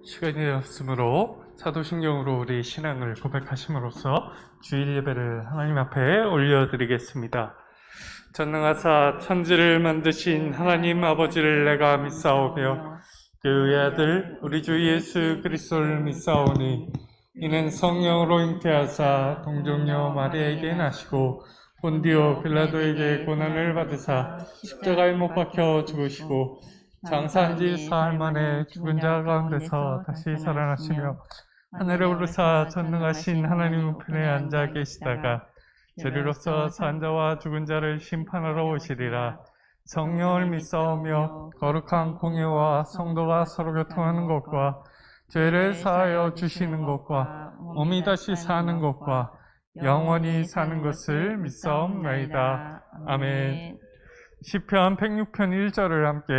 시간이 되었으므로 사도신경으로 우리 신앙을 고백하심으로써 주일 예배를 하나님 앞에 올려드리겠습니다. 전능하사 천지를 만드신 하나님 아버지를 내가 믿사오며 그의 아들 우리 주 예수 그리스도를 믿사오니 이는 성령으로 잉태하사 동정녀 마리아에게 나시고 본디오 빌라도에게 고난을 받으사 십자가에 못 박혀 죽으시고 장사한 지 사흘 만에 죽은 자 가운데서 다시 살아나시며 하늘에 오르사 전능하신 하나님 우편에 앉아 계시다가 저리로서 산 자와 죽은 자를 심판하러 오시리라. 성령을 믿사오며 거룩한 공예와 성도가 서로 교통하는 것과 죄를 사하여 주시는 것과 몸이 다시 사는 것과 영원히 사는 것을 믿사옵나이다. 아멘. 시편 106편 1절을 함께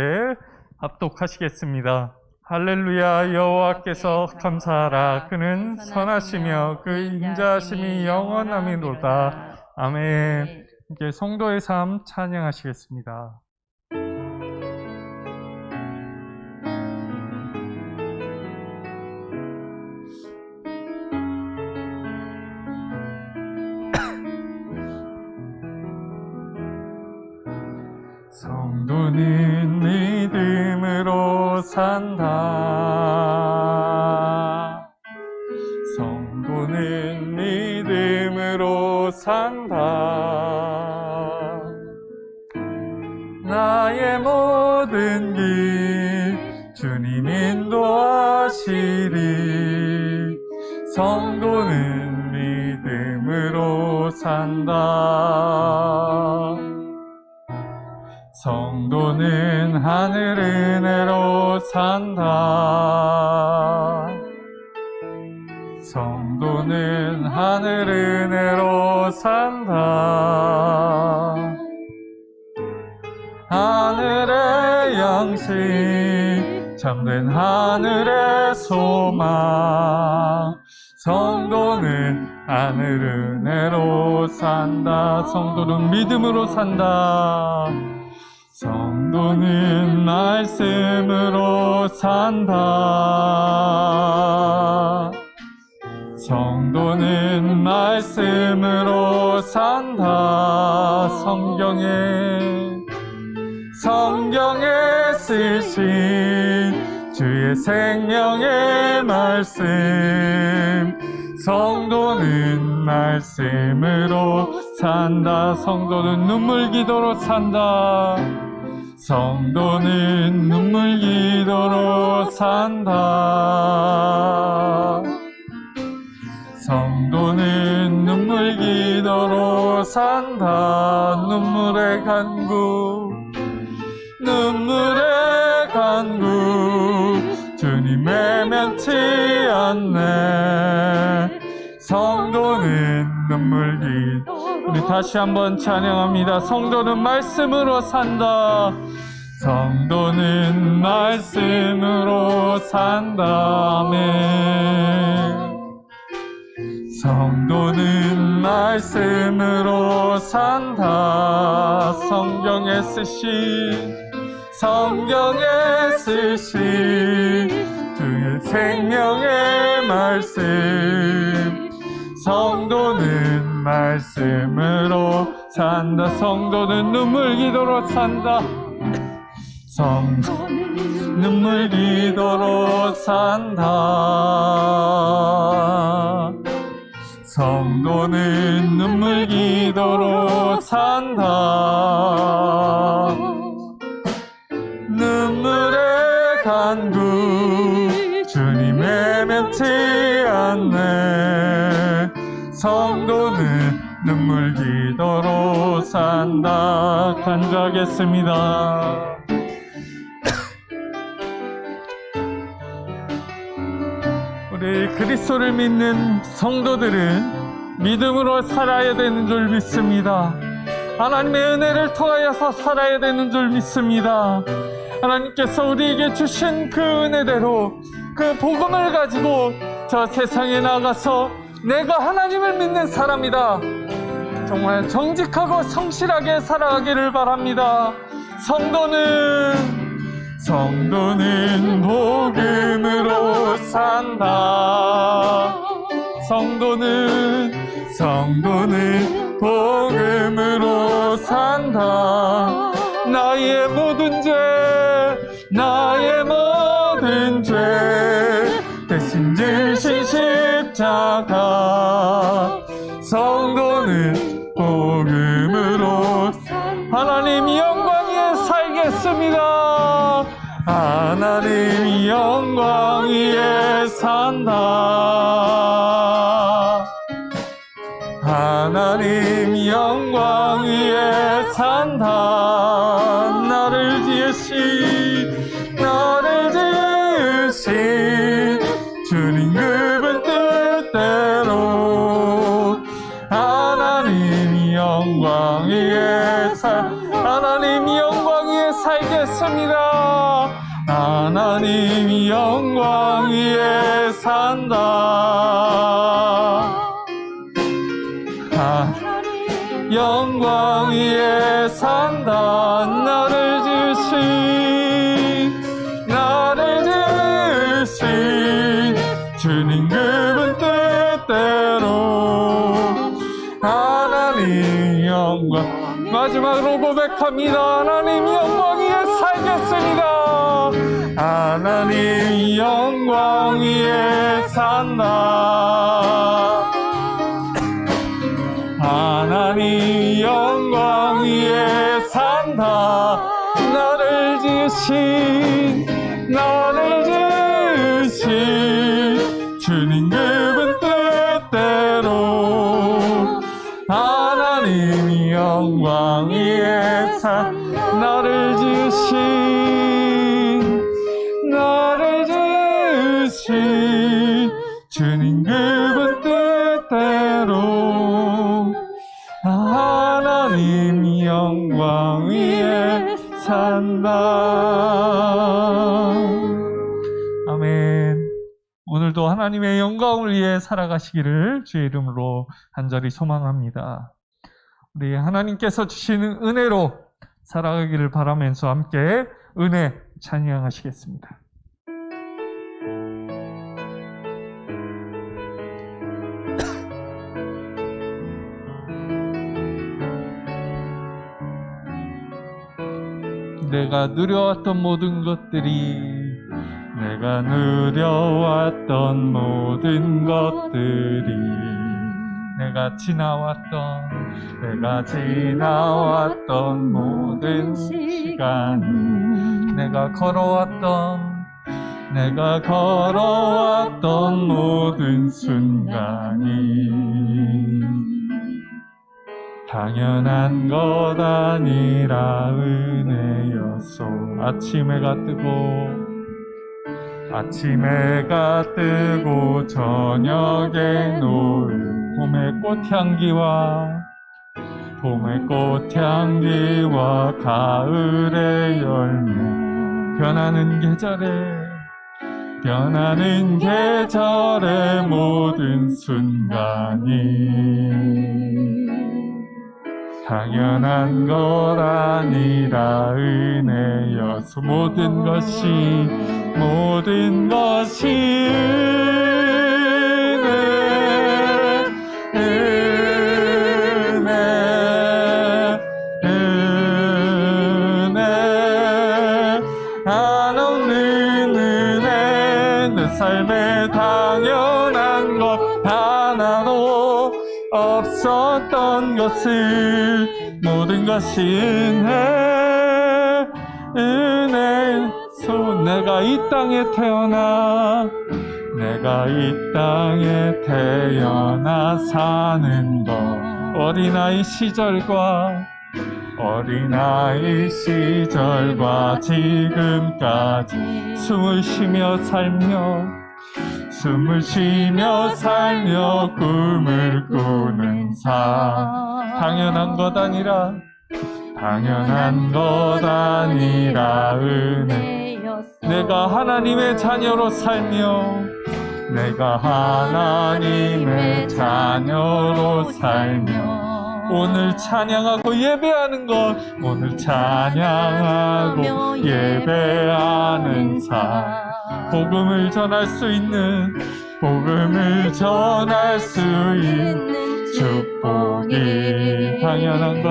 합독하시겠습니다. 할렐루야. 여호와께서 감사하라. 그는 선하시며 그 인자하심이 영원함이로다. 아멘. 이렇게 성도의 삶 찬양하시겠습니다. 성도는 믿음으로 산다. 성도는 믿음으로 산다. 나의 모든 길 주님 인도하시리. 성도는 믿음으로 산다. 성도는 하늘 은혜로 산다. 성도는 하늘 은혜로 산다. 하늘의 양식 참된 하늘의 소망. 성도는 하늘 은혜로 산다. 성도는 믿음으로 산다. 성도는 말씀으로 산다. 성도는 말씀으로 산다. 성경에 쓰신 주의 생명의 말씀. 성도는 말씀으로 산다. 성도는 눈물 기도로 산다. 성도는 눈물 기도로 산다. 성도는 눈물 기도로 산다. 눈물의 간구 주님 외면치 않네. 성도는 눈물 기도. 우리 다시 한번 찬양합니다. 성도는 말씀으로 산다. 성도는 말씀으로 산다. 아멘. 성도는 말씀으로 산다. 성경에 쓰신 주의 생명의 말씀. 성도는 말씀으로 산다. 성도는 눈물 기도로 산다. 성도는 눈물 기도로 산다. 성도는 눈물 기도로 산다. 눈물의 간구 주님 외면치 않네. 성도는 눈물 기도로 산다. 간주하겠습니다. 우리 그리스도를 믿는 성도들은 믿음으로 살아야 되는 줄 믿습니다. 하나님의 은혜를 통하여서 살아야 되는 줄 믿습니다. 하나님께서 우리에게 주신 그 은혜대로 그 복음을 가지고 저 세상에 나가서 내가 하나님을 믿는 사람이다, 정말 정직하고 성실하게 살아가기를 바랍니다. 성도는 복음으로 산다. 성도는 복음으로 산다. 나의 모든 죄 대신 지신 십자가. 성도는 복음으로 하나님 영광 위에 살겠습니다. 하나님 영광 위에 산다. 하나님 영광 위에 산다. 나를 지으신 주님 그분 뜻대로 하나님 영광 위에 하나님 영광 위에 살겠습니다. 하나님 영광 위에 산다. 영광 위에 산다. 나를 지으신 주님 그분 뜻대로 하나님 영광. 마지막으로 고백합니다. 하나님 영광 위에 살겠습니다. 하나님 영광 위에 산다. 하나님 영광 위에 산다. 나를 지으신 주님 그분 뜻대로 하나님 영광 위에 나를 지으신 주님 그분 뜻대로 하나님 영광 위에 산다. 아멘. 오늘도 하나님의 영광을 위해 살아가시기를 주의 이름으로 간절히 소망합니다. 우리 하나님께서 주시는 은혜로 살아가기를 바라면서 함께 은혜 찬양하시겠습니다. 내가 누려왔던 모든 것들이 내가 누려왔던 모든 시간이 내가 걸어왔던 모든 순간이 당연한 것 아니라 은혜였소. 아침에가 뜨고 저녁에 놓은 봄의 꽃향기와 가을의 열매 변하는 계절의 모든 순간이 당연한 것 아니라 은혜여서 모든 것이 은혜 한없는 은혜. 내 삶에 당연한 것 하나도 없었던 것을 모든 것이 은혜. 내가 이 땅에 태어나 사는 것 어린아이 시절과 지금까지 숨을 쉬며 살며 꿈을 꾸는 당연한 것 아니라 은혜. 내가 하나님의 자녀로 살며 오늘 찬양하고 예배하는 복음을 전할 수 있는 축복이 당연한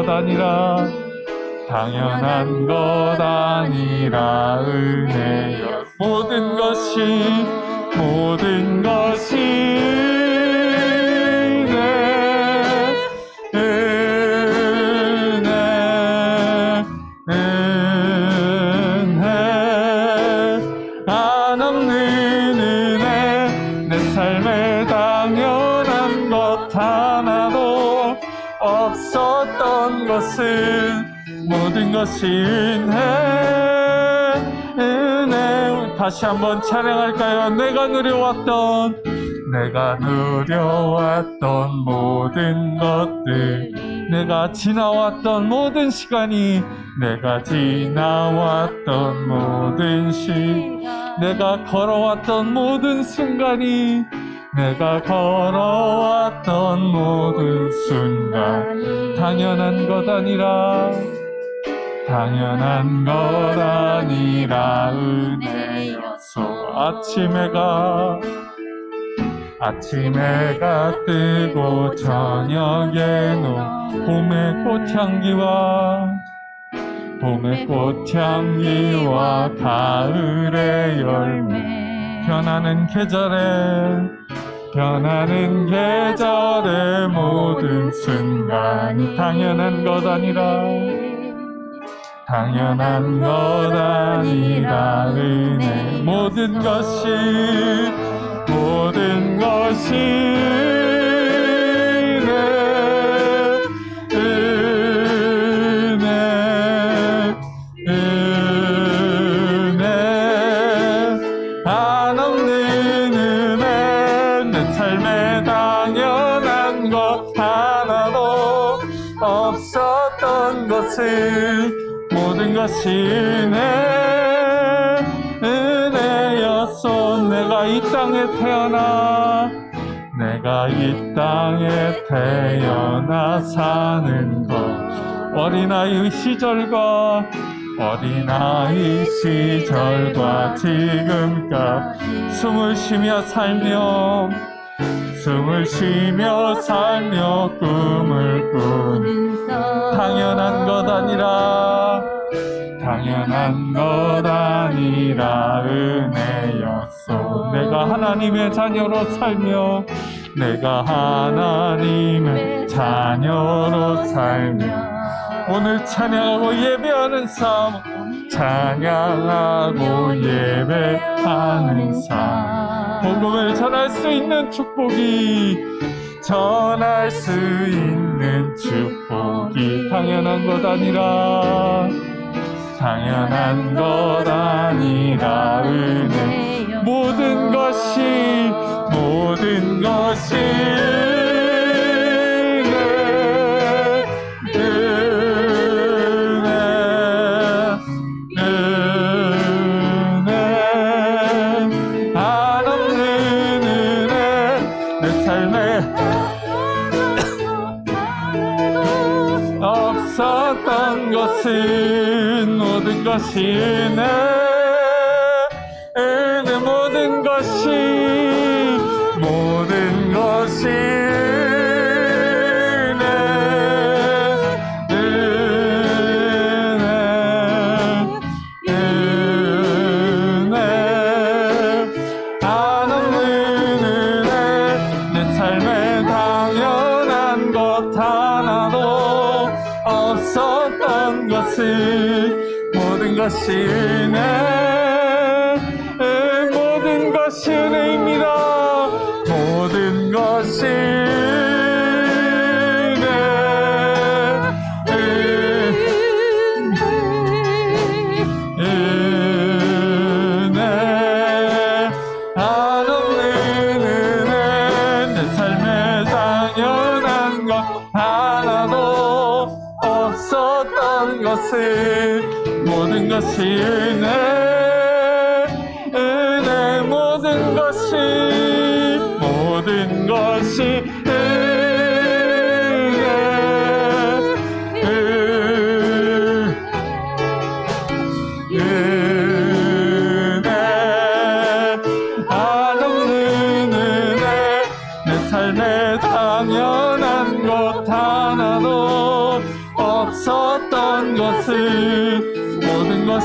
것 아니라 은혜여. 모든 것이 은혜 한없는 은혜. 내 삶에 당연한 것 하나도 없었던 것은 모든 것이 은혜. 다시 한번 찬양할까요? 내가 누려왔던 모든 것들, 내가 지나왔던 모든 시간이, 내가 걸어왔던 모든 순간이, 당연한 것 아니라 은혜였소. 아침해가 뜨고 저녁에는 봄의 꽃향기와 가을의 열매, 변하는 계절의 모든 순간이 당연한 것 아니라 은혜. 모든 것이 은혜 한없는 은혜. 내 삶에 당연한 것 하나도 없었던 것을 모든 것이 은혜였소. 내가 이 땅에 태어나 사는 것, 어린아이 시절과 지금까지 숨을 쉬며 살며 꿈을 꾸는 당연한 것 아니라 은혜였소. 내가 하나님의 자녀로 살며 오늘 찬양하고 예배하는 삶, 복음을 전할 수 있는 축복이 당연한 것 아니라 은혜. 모든 것이 은혜 한없는 은혜. 내 삶에 없었던 것은 모든 것이 은혜. 모든 것이 은혜 한없는 은혜. 내 삶에 당연한 것 하나도 없었던 것은 모든 것이 은혜입니다. 모든 것이 은혜 한없는 은혜. 내 삶에 당연한 것 하나도 없었던 것은 모든 것이 은혜. 모든 것이 은혜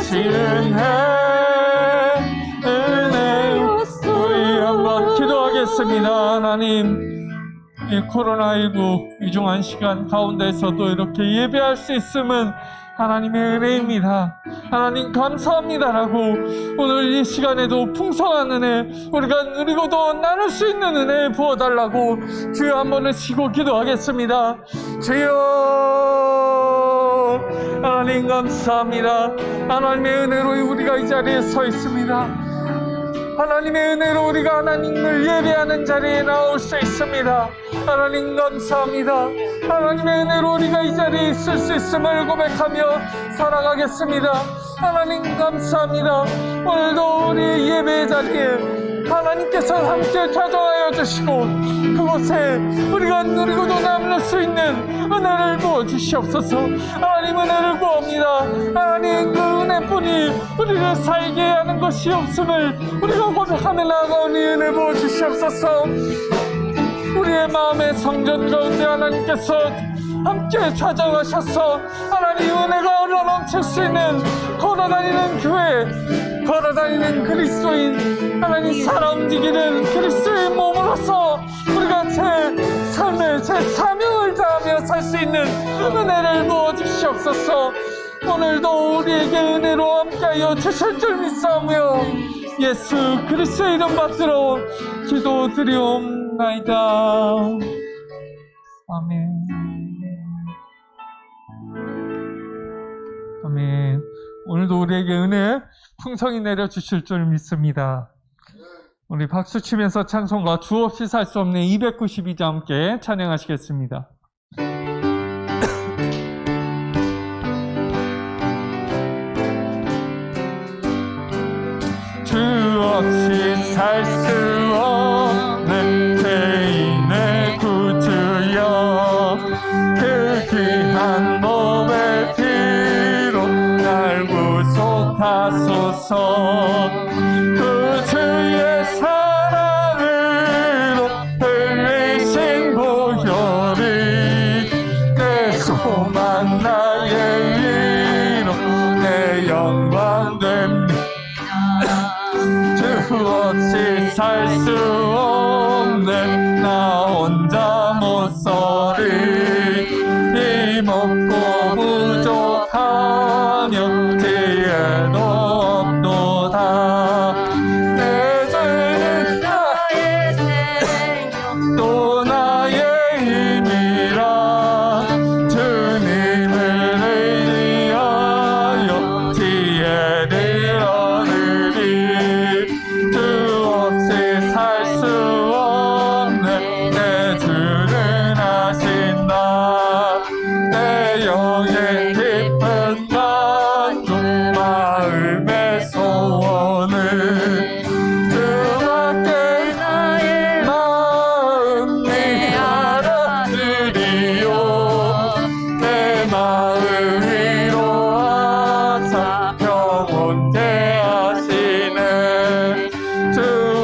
주신 은혜 우리 한번 기도하겠습니다. 하나님, 이 코로나19 위중한 시간 가운데서도 이렇게 예배할 수 있음은 하나님의 은혜입니다. 하나님 감사합니다라고 오늘 이 시간에도 풍성한 은혜 우리가 누리고도 나눌 수 있는 은혜 부어달라고 주여 한번 쉬고 기도하겠습니다. 주여 하나님 감사합니다. 하나님의 은혜로 우리가 이 자리에 서 있습니다. 하나님의 은혜로 우리가 하나님을 예배하는 자리에 나올 수 있습니다. 하나님 감사합니다. 하나님의 은혜로 우리가 이 자리에 있을 수 있음을 고백하며 살아가겠습니다. 하나님 감사합니다. 오늘도 우리 예배의 자리에 하나님께서 함께 찾아와여 주시고 그곳에 우리가 누리고도 남을 수 있는 은혜를 부어주시옵소서. 하나님 은혜를 구합니다. 하나님 그 은혜뿐이 우리를 살게 하는 것이 없음을 우리가 고백하며 나아가오니 은혜 부어주시옵소서. 우리의 마음의 성전 가운데 하나님께서 함께 찾아가셔서 하나님 은혜가 흘러넘칠 수 있는 걸어다니는 교회, 걸어다니는 그리스도인, 하나님 살아 움직이는 그리스도의 몸으로서 우리가 제 삶을, 제 사명을 다하며 살 수 있는 은혜를 부어주시옵소서. 오늘도 우리에게 은혜로 함께하여 주실 줄 믿사오며 예수 그리스도의 이름 받들어 기도드리옵나이다. 아멘. 아멘. 오늘도 우리에게 은혜 풍성히 내려주실 줄 믿습니다. 우리 박수 치면서 찬송가 주 없이 살 수 없는 292자 함께 찬양하시겠습니다. 주 없이 살 수 없는 죄인의 구주여 그 귀한 몸의 피로 날 구속하소서. 그 주의 사랑으로 흘리신 보혈이 내 소망 나의 위로 내 영광 됩니다. 주 없이 살 수 없네 나 혼자 못 서리 이 먹고 부족하며 지혜도 없도다. 내 죄는 나의 생명 또 나의 힘이라 주님을 의지하여 지혜를 얻으리. 주 없이 살 수 없네 내 주는 아신다. 내 영의 깊은 간구 마음의 소원을 주밖에 나의 마음이 알아주리요. 내 마음 위로하사 평온케 하시네. 주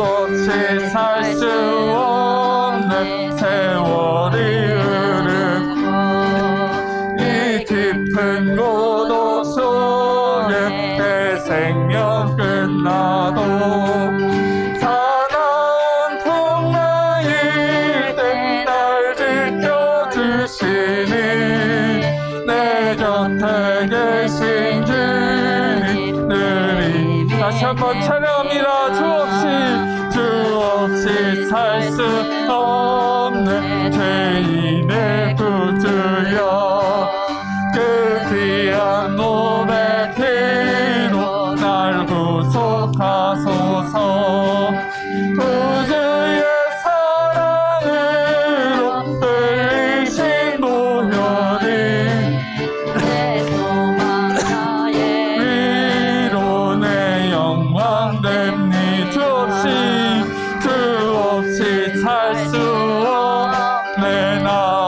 없이 살 수 없는 세월이 흐르고 이 깊은 고독 속에 내 생명 끝나도 사나운 풍랑일 때 날 지켜주시니 내 곁에 계신 주님 늘 다시 한번 찬양합니다. 주 없이 살 수 없는 죄인의 구주여 그 귀한 몸의 피로 날 구속하소서. 구주의 사랑으로 흘리신 보혈이 내 소망 나의 위로 내 영광 됩니. 주 없이 살 수 없네 나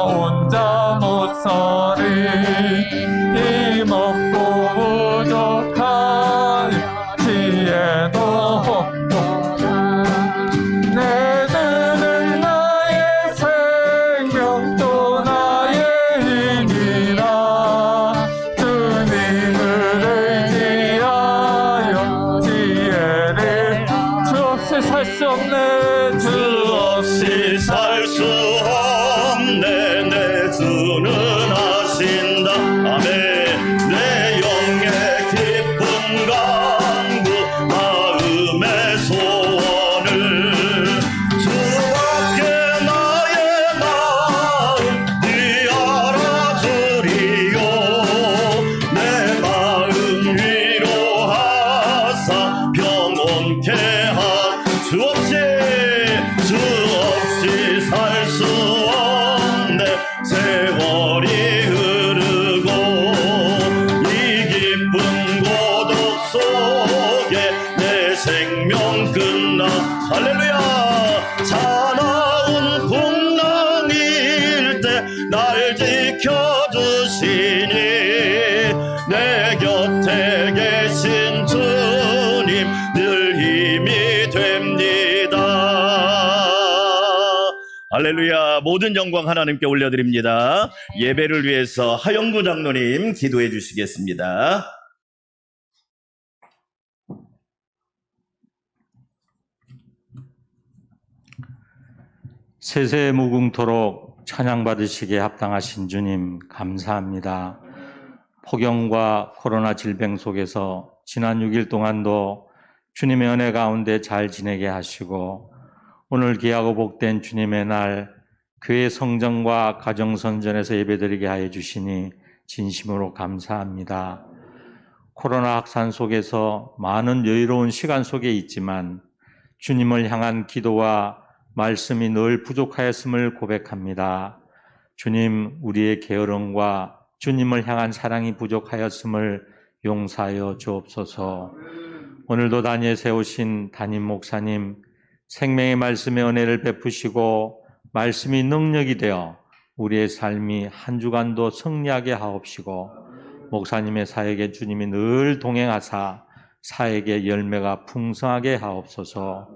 없이 살 수 없네. 주 없이 살 수 없네. 내 주는 하신다. 아멘. 내 영의 기쁨 강구 마음의 소원을 주밖에 나의 마음 네 알아주리요. 내 마음 위로하사 평온케 하. 주 없이 살 수 없네. 세월이 흐르고 이 깊은 고독 속에 내 생명 끝나. 할렐루야. 사나운 풍랑일 때 날 지켜주시니 내 곁에 계신 주님 늘 힘이 됩니다. 할렐루야. 모든 영광 하나님께 올려드립니다. 예배를 위해서 하영구 장로님 기도해 주시겠습니다. 세세 무궁토록 찬양받으시기에 합당하신 주님 감사합니다. 폭염과 코로나 질병 속에서 지난 6일 동안도 주님의 은혜 가운데 잘 지내게 하시고 오늘 귀하고 복된 주님의 날 교회 성전과 가정선전에서 예배드리게 하여 주시니 진심으로 감사합니다. 코로나 확산 속에서 많은 여유로운 시간 속에 있지만 주님을 향한 기도와 말씀이 늘 부족하였음을 고백합니다. 주님, 우리의 게으름과 주님을 향한 사랑이 부족하였음을 용서하여 주옵소서. 오늘도 단위에 세우신 담임 목사님, 생명의 말씀의 은혜를 베푸시고 말씀이 능력이 되어 우리의 삶이 한 주간도 승리하게 하옵시고 목사님의 사역에 주님이 늘 동행하사 사역의 열매가 풍성하게 하옵소서.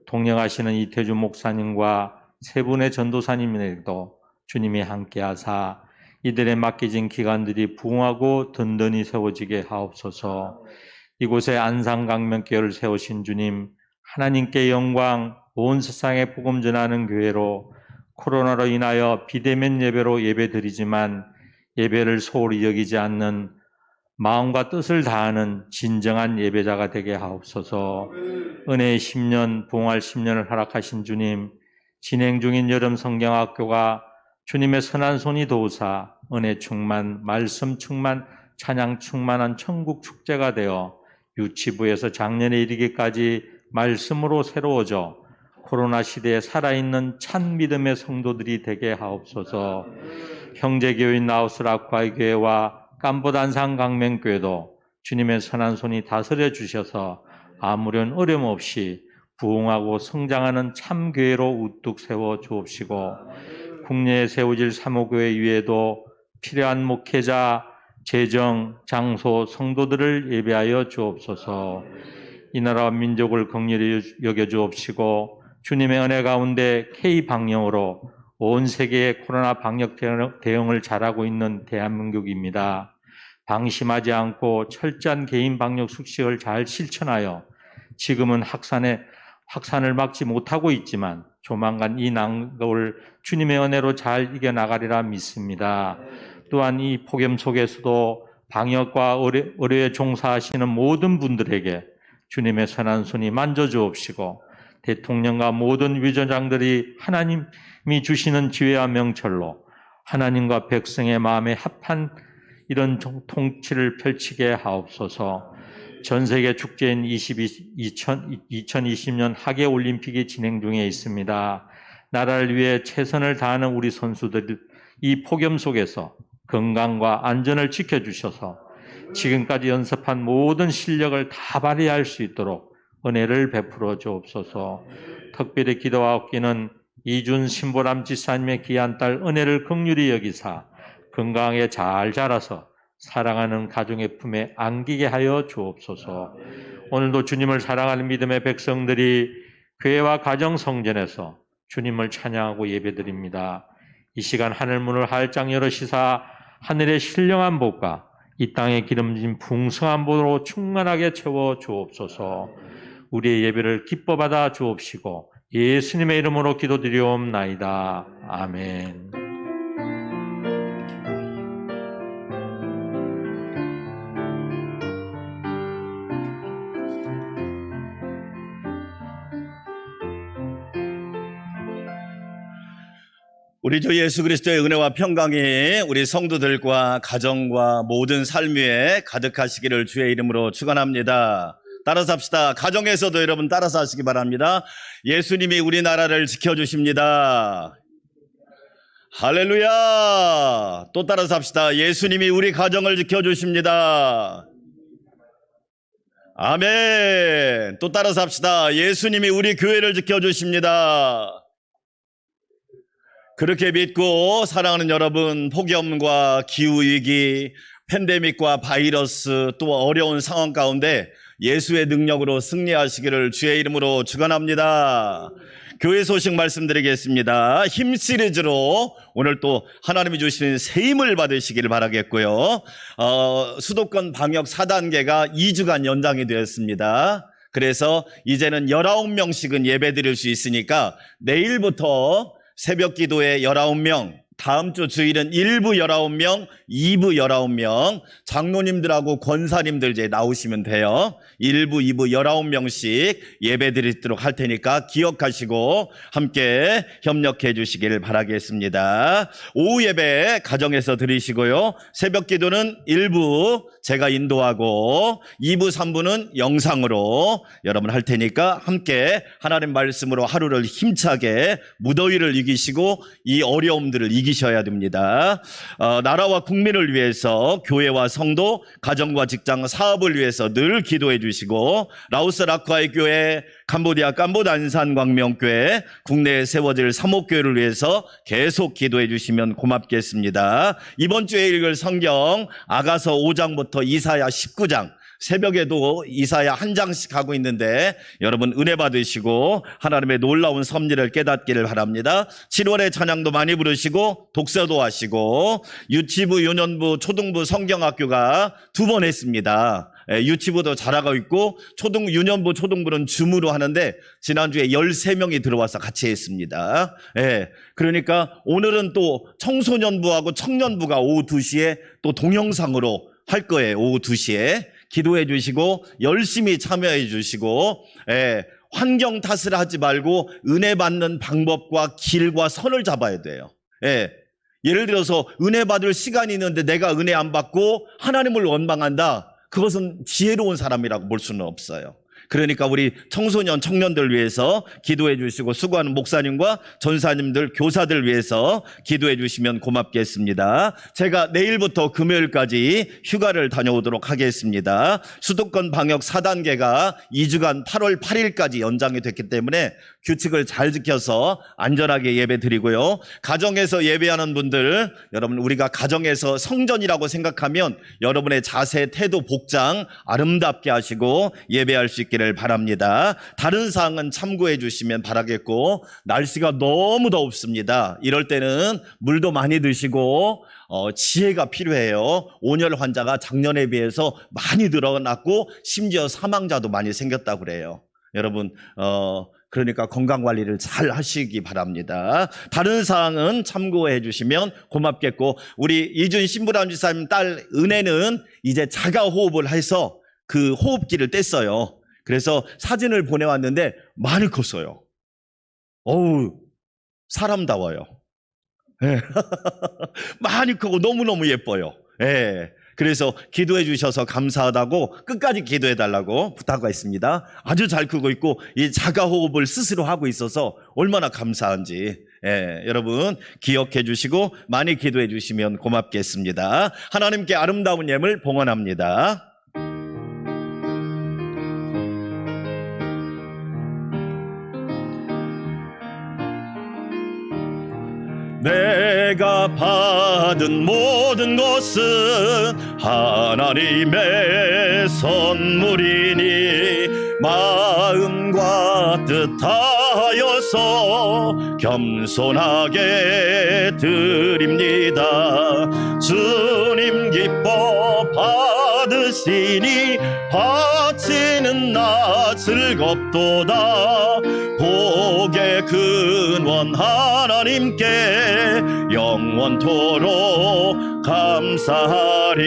동행하시는 이태주 목사님과 세 분의 전도사님에게도 주님이 함께하사 이들의 맡겨진 기관들이 부흥하고 든든히 세워지게 하옵소서. 이곳에 안산강명교회를 세우신 주님, 하나님께 영광, 온 세상에 복음 전하는 교회로 코로나로 인하여 비대면 예배로 예배드리지만 예배를 소홀히 여기지 않는 마음과 뜻을 다하는 진정한 예배자가 되게 하옵소서. 은혜의 10년, 부흥할 10년을 허락하신 주님, 진행 중인 여름 성경학교가 주님의 선한 손이 도우사 은혜 충만, 말씀 충만, 찬양 충만한 천국 축제가 되어 유치부에서 작년에 이르기까지 말씀으로 새로워져 코로나 시대에 살아있는 참 믿음의 성도들이 되게 하옵소서. 형제교회인 나우스라쿠아이 교회와 깜보단산 강명교회도 주님의 선한 손이 다스려 주셔서 아무런 어려움 없이 부흥하고 성장하는 참 교회로 우뚝 세워 주옵시고 국내에 세워질 사모교회 위에도 필요한 목회자, 재정, 장소, 성도들을 예배하여 주옵소서. 이 나라와 민족을 긍휼히 여겨 주옵시고 주님의 은혜 가운데 K방역으로 온 세계의 코로나 방역 대응을 잘하고 있는 대한민국입니다. 방심하지 않고 철저한 개인 방역 수칙을 잘 실천하여 지금은 확산을 막지 못하고 있지만 조만간 이 난국을 주님의 은혜로 잘 이겨나가리라 믿습니다. 또한 이 폭염 속에서도 방역과 의료에 종사하시는 모든 분들에게 주님의 선한 손이 만져주옵시고 대통령과 모든 위원장들이 하나님이 주시는 지혜와 명철로 하나님과 백성의 마음에 합한 이런 통치를 펼치게 하옵소서. 전 세계 축제인 2020년 하계올림픽이 진행 중에 있습니다. 나라를 위해 최선을 다하는 우리 선수들 이 폭염 속에서 건강과 안전을 지켜주셔서 지금까지 연습한 모든 실력을 다 발휘할 수 있도록 은혜를 베풀어 주옵소서. 특별히 기도하옵기는 이준 신보람 지사님의 귀한 딸 은혜를 긍휼히 여기사 건강하게 잘 자라서 사랑하는 가정의 품에 안기게 하여 주옵소서. 오늘도 주님을 사랑하는 믿음의 백성들이 교회와 가정 성전에서 주님을 찬양하고 예배드립니다. 이 시간 하늘문을 활짝 열으시사 하늘의 신령한 복과 이 땅의 기름진 풍성한 복으로 충만하게 채워 주옵소서. 우리의 예배를 기뻐 받아 주옵시고 예수님의 이름으로 기도드리옵나이다. 아멘. 우리 주 예수 그리스도의 은혜와 평강이 우리 성도들과 가정과 모든 삶 위에 가득하시기를 주의 이름으로 축원합니다. 따라서 합시다. 가정에서도 여러분 따라서 하시기 바랍니다. 예수님이 우리나라를 지켜주십니다. 할렐루야. 또 따라서 합시다. 예수님이 우리 가정을 지켜주십니다. 아멘. 또 따라서 합시다. 예수님이 우리 교회를 지켜주십니다. 그렇게 믿고 사랑하는 여러분, 폭염과 기후위기, 팬데믹과 바이러스 또 어려운 상황 가운데 예수의 능력으로 승리하시기를 주의 이름으로 축원합니다. 교회 소식 말씀드리겠습니다. 힘 시리즈로 오늘 또 하나님이 주시는 새 힘을 받으시기를 바라겠고요. 수도권 방역 4단계가 2주간 연장이 되었습니다. 그래서 이제는 19명씩은 예배 드릴 수 있으니까 내일부터 새벽 기도에 19명, 다음 주 주일은 1부 19명, 2부 19명, 장로님들하고 권사님들 이제 나오시면 돼요. 1부, 2부 19명씩 예배 드리도록 할 테니까 기억하시고 함께 협력해 주시길 바라겠습니다. 오후 예배 가정에서 드리시고요. 새벽 기도는 1부 제가 인도하고 2부, 3부는 영상으로 여러분 할 테니까 함께 하나님 말씀으로 하루를 힘차게 무더위를 이기시고 이 어려움들을 이기셔야 됩니다. 나라와 국민을 위해서 교회와 성도, 가정과 직장, 사업을 위해서 늘 기도해 주시고 라오스 라크아이 교회, 캄보디아 깜보단산 광명교회, 국내에 세워질 사목교회를 위해서 계속 기도해 주시면 고맙겠습니다. 이번 주에 읽을 성경 아가서 5장부터 이사야 19장, 새벽에도 이사야 한 장씩 하고 있는데 여러분 은혜 받으시고 하나님의 놀라운 섭리를 깨닫기를 바랍니다. 7월에 찬양도 많이 부르시고 독서도 하시고 유치부, 유년부, 초등부 성경학교가 2번 했습니다. 유치부도 잘하고 있고 유년부, 초등부는 줌으로 하는데 지난주에 13명이 들어와서 같이 했습니다. 그러니까 오늘은 또 청소년부하고 청년부가 오후 2시에 또 동영상으로 할 거예요. 오후 2시에 기도해 주시고 열심히 참여해 주시고 환경 탓을 하지 말고 은혜 받는 방법과 길과 선을 잡아야 돼요. 예를 들어서 은혜 받을 시간이 있는데 내가 은혜 안 받고 하나님을 원망한다. 그것은 지혜로운 사람이라고 볼 수는 없어요. 그러니까 우리 청소년, 청년들 위해서 기도해 주시고 수고하는 목사님과 전사님들, 교사들 위해서 기도해 주시면 고맙겠습니다. 제가 내일부터 금요일까지 휴가를 다녀오도록 하겠습니다. 수도권 방역 4단계가 2주간 8월 8일까지 연장이 됐기 때문에 규칙을 잘 지켜서 안전하게 예배 드리고요. 가정에서 예배하는 분들, 여러분 우리가 가정에서 성전이라고 생각하면 여러분의 자세, 태도, 복장 아름답게 하시고 예배할 수 있기를 바랍니다. 다른 사항은 참고해 주시면 바라겠고, 날씨가 너무 덥습니다. 이럴 때는 물도 많이 드시고 지혜가 필요해요. 온열 환자가 작년에 비해서 많이 늘어났고 심지어 사망자도 많이 생겼다고 그래요. 여러분 그러니까 건강관리를 잘 하시기 바랍니다. 다른 사항은 참고해 주시면 고맙겠고, 우리 이준 신부람 지사님 딸 은혜는 이제 자가호흡을 해서 그 호흡기를 뗐어요. 그래서 사진을 보내왔는데 많이 컸어요. 어우, 사람다워요. 많이 크고 너무너무 예뻐요. 그래서 기도해 주셔서 감사하다고 끝까지 기도해 달라고 부탁가 있습니다. 아주 잘 크고 있고 이 자가호흡을 스스로 하고 있어서 얼마나 감사한지 여러분 기억해 주시고 많이 기도해 주시면 고맙겠습니다. 하나님께 아름다운 예물 봉헌합니다. 내가 받은 모든 것은 하나님의 선물이니 마음과 뜻하여서 겸손하게 드립니다. 주님 기뻐 받으시니 바치는 나 즐겁도다. 복의 근원 하나님께 영원토록 감사하리.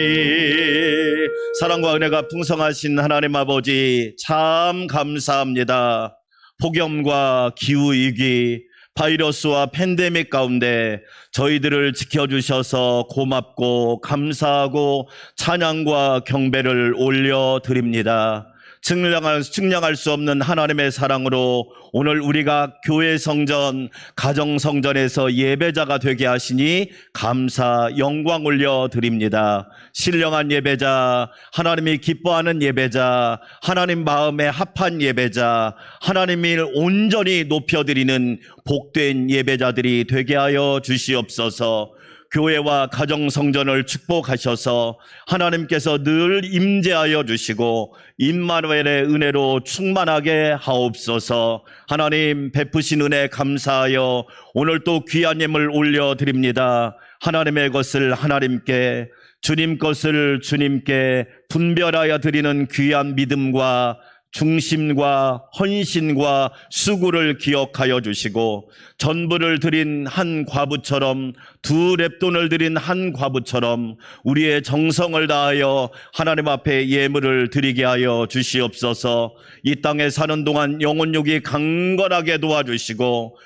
사랑과 은혜가 풍성하신 하나님 아버지, 참 감사합니다. 폭염과 기후위기, 바이러스와 팬데믹 가운데 저희들을 지켜주셔서 고맙고 감사하고 찬양과 경배를 올려드립니다. 측량할 수 없는 하나님의 사랑으로 오늘 우리가 교회 성전, 가정 성전에서 예배자가 되게 하시니 감사, 영광 올려드립니다. 신령한 예배자, 하나님이 기뻐하는 예배자, 하나님 마음에 합한 예배자, 하나님을 온전히 높여드리는 복된 예배자들이 되게 하여 주시옵소서. 교회와 가정 성전을 축복하셔서 하나님께서 늘 임재하여 주시고 임마누엘의 은혜로 충만하게 하옵소서. 하나님 베푸신 은혜 감사하여 오늘 또 귀한 예물 올려드립니다. 하나님의 것을 하나님께, 주님 것을 주님께 분별하여 드리는 귀한 믿음과 중심과 헌신과 수고를 기억하여 주시고, 전부를 드린 한 과부처럼, 두 렙돈을 드린 한 과부처럼 우리의 정성을 다하여 하나님 앞에 예물을 드리게 하여 주시옵소서. 이 땅에 사는 동안 영혼육이 강건하게 도와주시고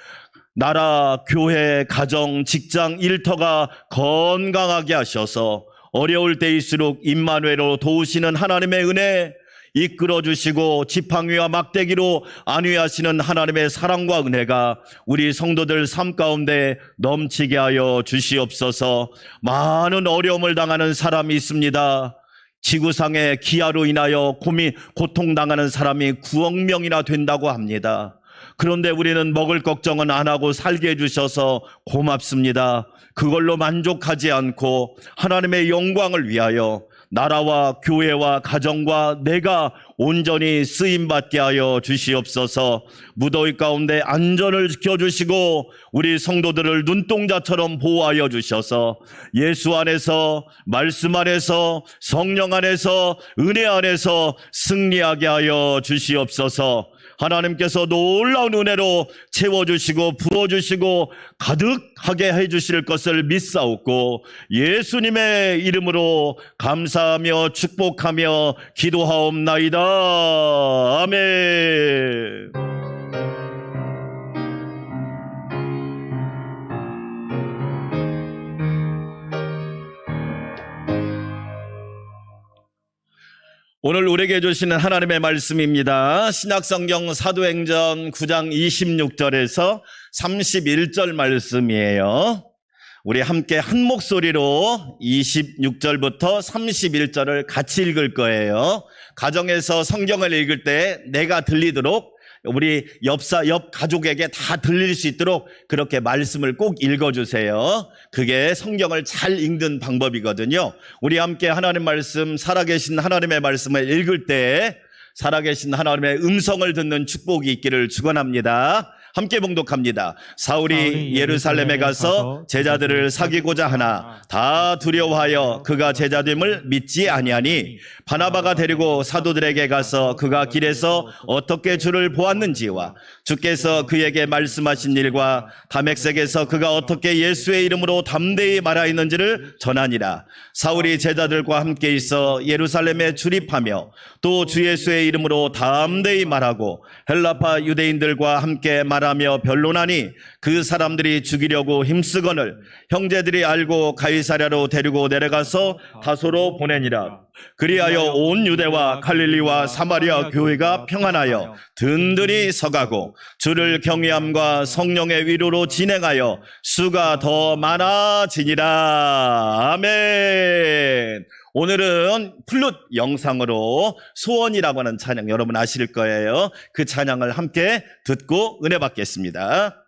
나라, 교회, 가정, 직장, 일터가 건강하게 하셔서 어려울 때일수록 임마누엘로 도우시는 하나님의 은혜 이끌어 주시고 지팡이와 막대기로 안위하시는 하나님의 사랑과 은혜가 우리 성도들 삶 가운데 넘치게 하여 주시옵소서. 많은 어려움을 당하는 사람이 있습니다. 지구상의 기아로 인하여 고통당하는 사람이 9억 명이나 된다고 합니다. 그런데 우리는 먹을 걱정은 안 하고 살게 해주셔서 고맙습니다. 그걸로 만족하지 않고 하나님의 영광을 위하여 나라와 교회와 가정과 내가 온전히 쓰임받게 하여 주시옵소서. 무더위 가운데 안전을 지켜주시고 우리 성도들을 눈동자처럼 보호하여 주셔서 예수 안에서, 말씀 안에서, 성령 안에서, 은혜 안에서 승리하게 하여 주시옵소서. 하나님께서 놀라운 은혜로 채워주시고 부어주시고 가득하게 해주실 것을 믿사옵고 예수님의 이름으로 감사하며 축복하며 기도하옵나이다. 아멘. 오늘 우리에게 주시는 하나님의 말씀입니다. 신약성경 사도행전 9장 26절에서 31절 말씀이에요. 우리 함께 한 목소리로 26절부터 31절을 같이 읽을 거예요. 가정에서 성경을 읽을 때 내가 들리도록 우리 옆 가족에게 다 들릴 수 있도록 그렇게 말씀을 꼭 읽어주세요. 그게 성경을 잘 읽는 방법이거든요. 우리 함께 하나님 말씀, 살아계신 하나님의 말씀을 읽을 때 살아계신 하나님의 음성을 듣는 축복이 있기를 축원합니다. 함께 봉독합니다. 사울이 예루살렘에 가서 제자들을 사귀고자 하나 다 두려워하여 그가 제자됨을 믿지 아니하니 바나바가 데리고 사도들에게 가서 그가 길에서 어떻게 주를 보았는지와 주께서 그에게 말씀하신 일과 다맥색에서 그가 어떻게 예수의 이름으로 담대히 말하였는지를 전하니라. 사울이 제자들과 함께 있어 예루살렘에 출입하며 또 주 예수의 이름으로 담대히 말하고 헬라파 유대인들과 함께 말하며 변론하니 그 사람들이 죽이려고 힘쓰거늘 형제들이 알고 가이사랴로 데리고 내려가서 다소로 보내니라. 그리하여 온 유대와 갈릴리와 사마리아 교회가 평안하여 든든히 서가고 주를 경외함과 성령의 위로로 진행하여 수가 더 많아지니라. 아멘. 오늘은 플룻 영상으로 소원이라고 하는 찬양 여러분 아실 거예요. 그 찬양을 함께 듣고 은혜 받겠습니다.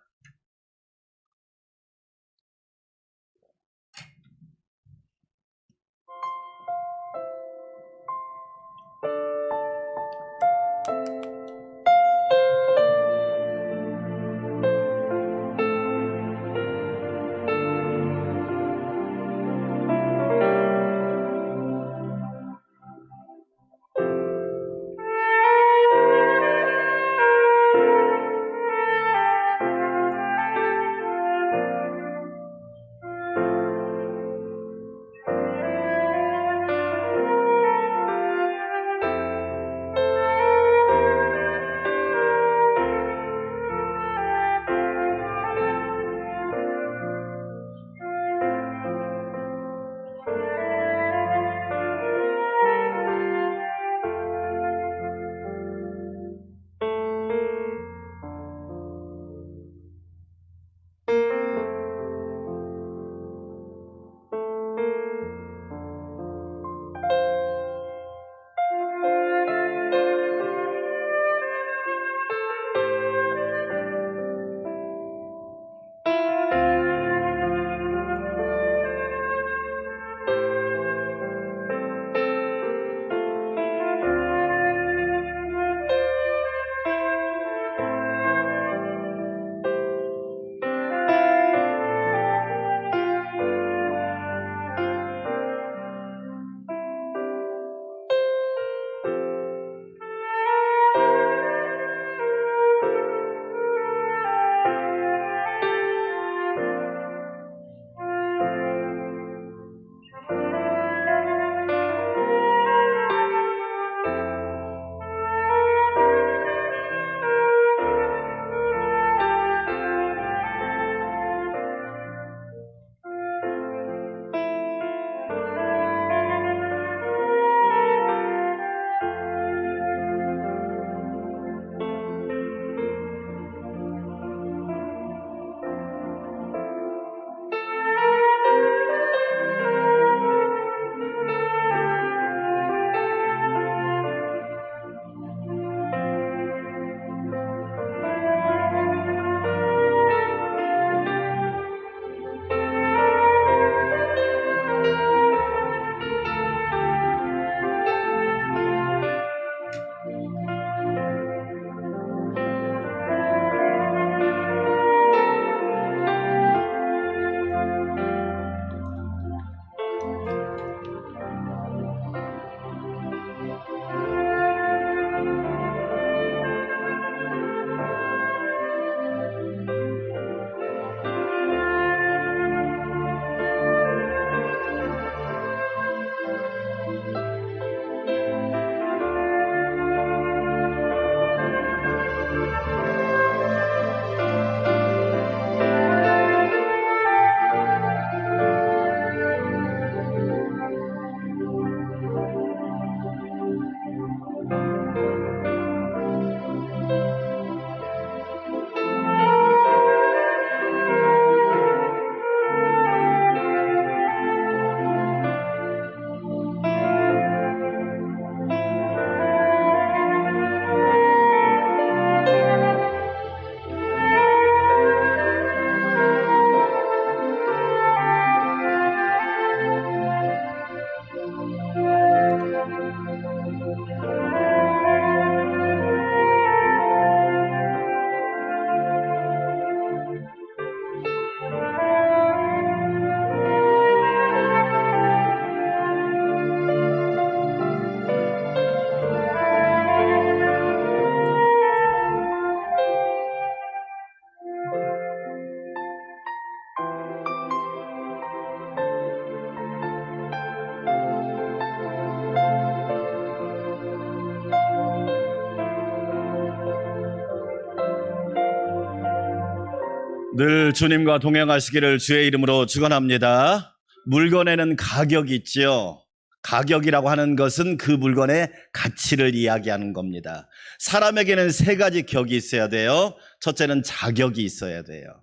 늘 주님과 동행하시기를 주의 이름으로 축원합니다. 물건에는 가격이 있지요. 가격이라고 하는 것은 그 물건의 가치를 이야기하는 겁니다. 사람에게는 세 가지 격이 있어야 돼요. 첫째는 자격이 있어야 돼요.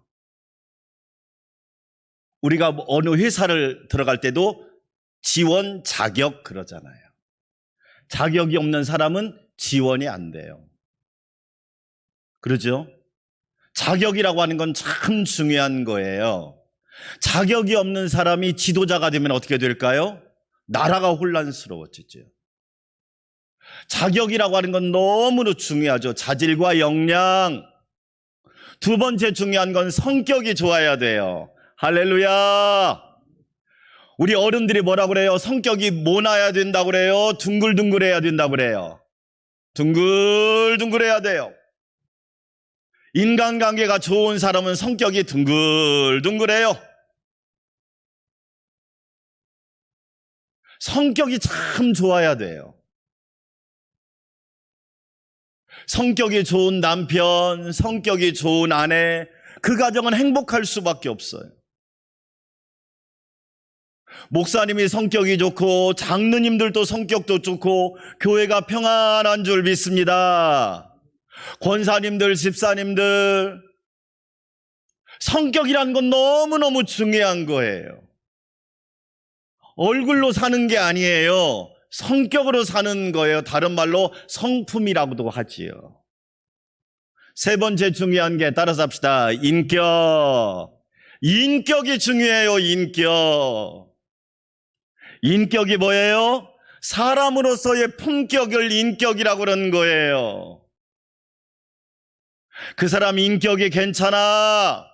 우리가 어느 회사를 들어갈 때도 지원 자격 그러잖아요. 자격이 없는 사람은 지원이 안 돼요. 그러죠? 자격이라고 하는 건 참 중요한 거예요. 자격이 없는 사람이 지도자가 되면 어떻게 될까요? 나라가 혼란스러워지죠. 자격이라고 하는 건 너무나 중요하죠. 자질과 역량. 두 번째 중요한 건 성격이 좋아야 돼요. 할렐루야. 우리 어른들이 뭐라고 그래요? 성격이 모나야 된다고 그래요? 둥글둥글해야 된다고 그래요? 둥글둥글해야 돼요. 인간관계가 좋은 사람은 성격이 둥글둥글해요. 성격이 참 좋아야 돼요. 성격이 좋은 남편, 성격이 좋은 아내, 그 가정은 행복할 수밖에 없어요. 목사님이 성격이 좋고 장로님들도 성격도 좋고 교회가 평안한 줄 믿습니다. 권사님들, 집사님들, 성격이란 건 너무너무 중요한 거예요. 얼굴로 사는 게 아니에요. 성격으로 사는 거예요. 다른 말로 성품이라고도 하지요. 세 번째 중요한 게 따라서 합시다. 인격. 인격이 중요해요. 인격. 인격이 뭐예요? 사람으로서의 품격을 인격이라고 그러는 거예요. 그 사람 인격이 괜찮아.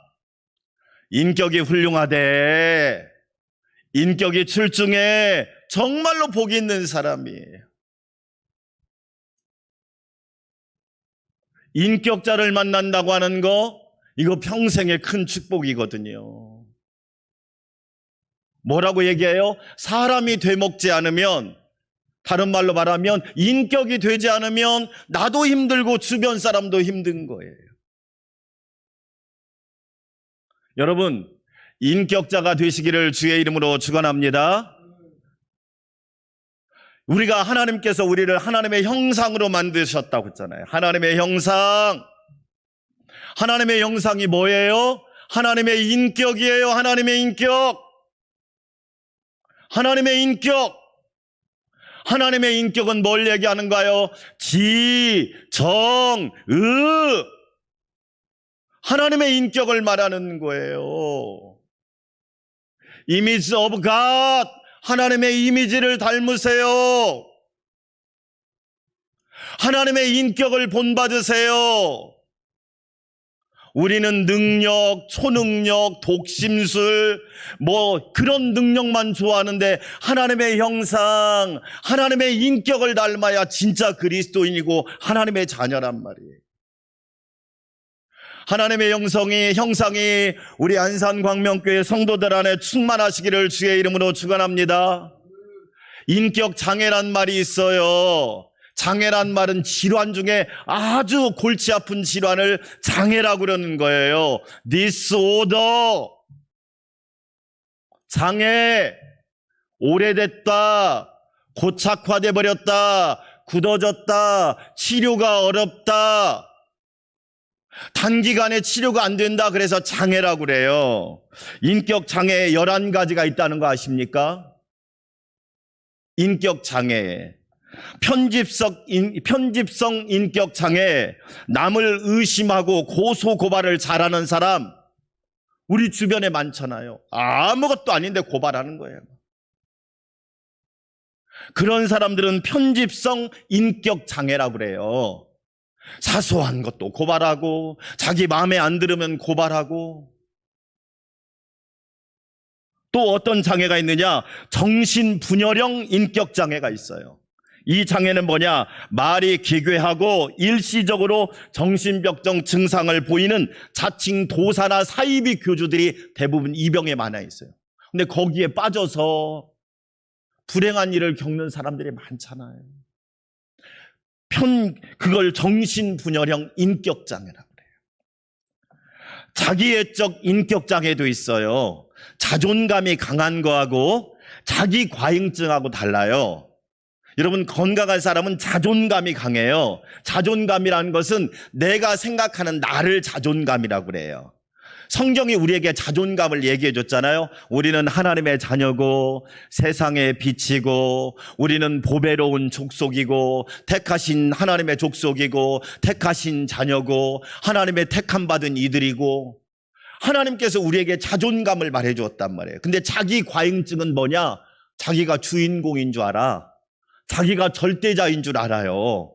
인격이 훌륭하대. 인격이 출중해. 정말로 복이 있는 사람이에요. 인격자를 만난다고 하는 거, 이거 평생의 큰 축복이거든요. 뭐라고 얘기해요? 사람이 되먹지 않으면, 다른 말로 말하면 인격이 되지 않으면 나도 힘들고 주변 사람도 힘든 거예요. 여러분, 인격자가 되시기를 주의 이름으로 축원합니다. 우리가 하나님께서 우리를 하나님의 형상으로 만드셨다고 했잖아요. 하나님의 형상. 하나님의 형상이 뭐예요? 하나님의 인격이에요. 하나님의 인격. 하나님의 인격. 하나님의 인격은 뭘 얘기하는가요? 지, 정, 의. 하나님의 인격을 말하는 거예요. Image of God. 하나님의 이미지를 닮으세요. 하나님의 인격을 본받으세요. 우리는 능력, 초능력, 독심술, 그런 능력만 좋아하는데 하나님의 형상, 하나님의 인격을 닮아야 진짜 그리스도인이고 하나님의 자녀란 말이에요. 하나님의 형상이 우리 안산광명교회 성도들 안에 충만하시기를 주의 이름으로 축원합니다. 인격 장애란 말이 있어요. 장애란 말은 질환 중에 아주 골치 아픈 질환을 장애라고 그러는 거예요. disorder. 장애. 오래됐다. 고착화돼 버렸다. 굳어졌다. 치료가 어렵다. 단기간에 치료가 안 된다. 그래서 장애라고 그래요. 인격 장애 11가지가 있다는 거 아십니까? 인격 장애. 편집성 인격 장애. 남을 의심하고 고소 고발을 잘하는 사람 우리 주변에 많잖아요. 아무것도 아닌데 고발하는 거예요. 그런 사람들은 편집성 인격 장애라고 그래요. 사소한 것도 고발하고 자기 마음에 안 들으면 고발하고. 또 어떤 장애가 있느냐? 정신분열형 인격장애가 있어요. 이 장애는 뭐냐? 말이 기괴하고 일시적으로 정신병적 증상을 보이는 자칭 도사나 사이비 교주들이 대부분 이 병에 많아 있어요. 근데 거기에 빠져서 불행한 일을 겪는 사람들이 많잖아요. 그걸 정신분열형 인격장애라고 그래요. 자기애적 인격장애도 있어요. 자존감이 강한 거하고 자기 과잉증하고 달라요. 여러분, 건강한 사람은 자존감이 강해요. 자존감이라는 것은 내가 생각하는 나를 자존감이라고 그래요. 성경이 우리에게 자존감을 얘기해 줬잖아요. 우리는 하나님의 자녀고 세상의 빛이고 우리는 보배로운 족속이고 택하신 하나님의 족속이고 택하신 자녀고 하나님의 택함 받은 이들이고 하나님께서 우리에게 자존감을 말해 주었단 말이에요. 근데 자기 과잉증은 뭐냐? 자기가 주인공인 줄 알아. 자기가 절대자인 줄 알아요.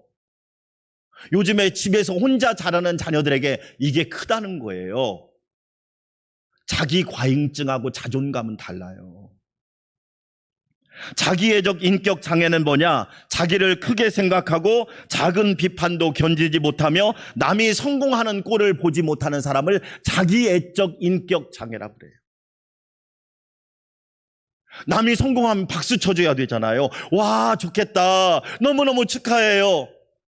요즘에 집에서 혼자 자라는 자녀들에게 이게 크다는 거예요. 자기 과잉증하고 자존감은 달라요. 자기애적 인격 장애는 뭐냐? 자기를 크게 생각하고 작은 비판도 견디지 못하며 남이 성공하는 꼴을 보지 못하는 사람을 자기애적 인격 장애라고 그래요. 남이 성공하면 박수 쳐줘야 되잖아요. 와, 좋겠다. 너무너무 축하해요.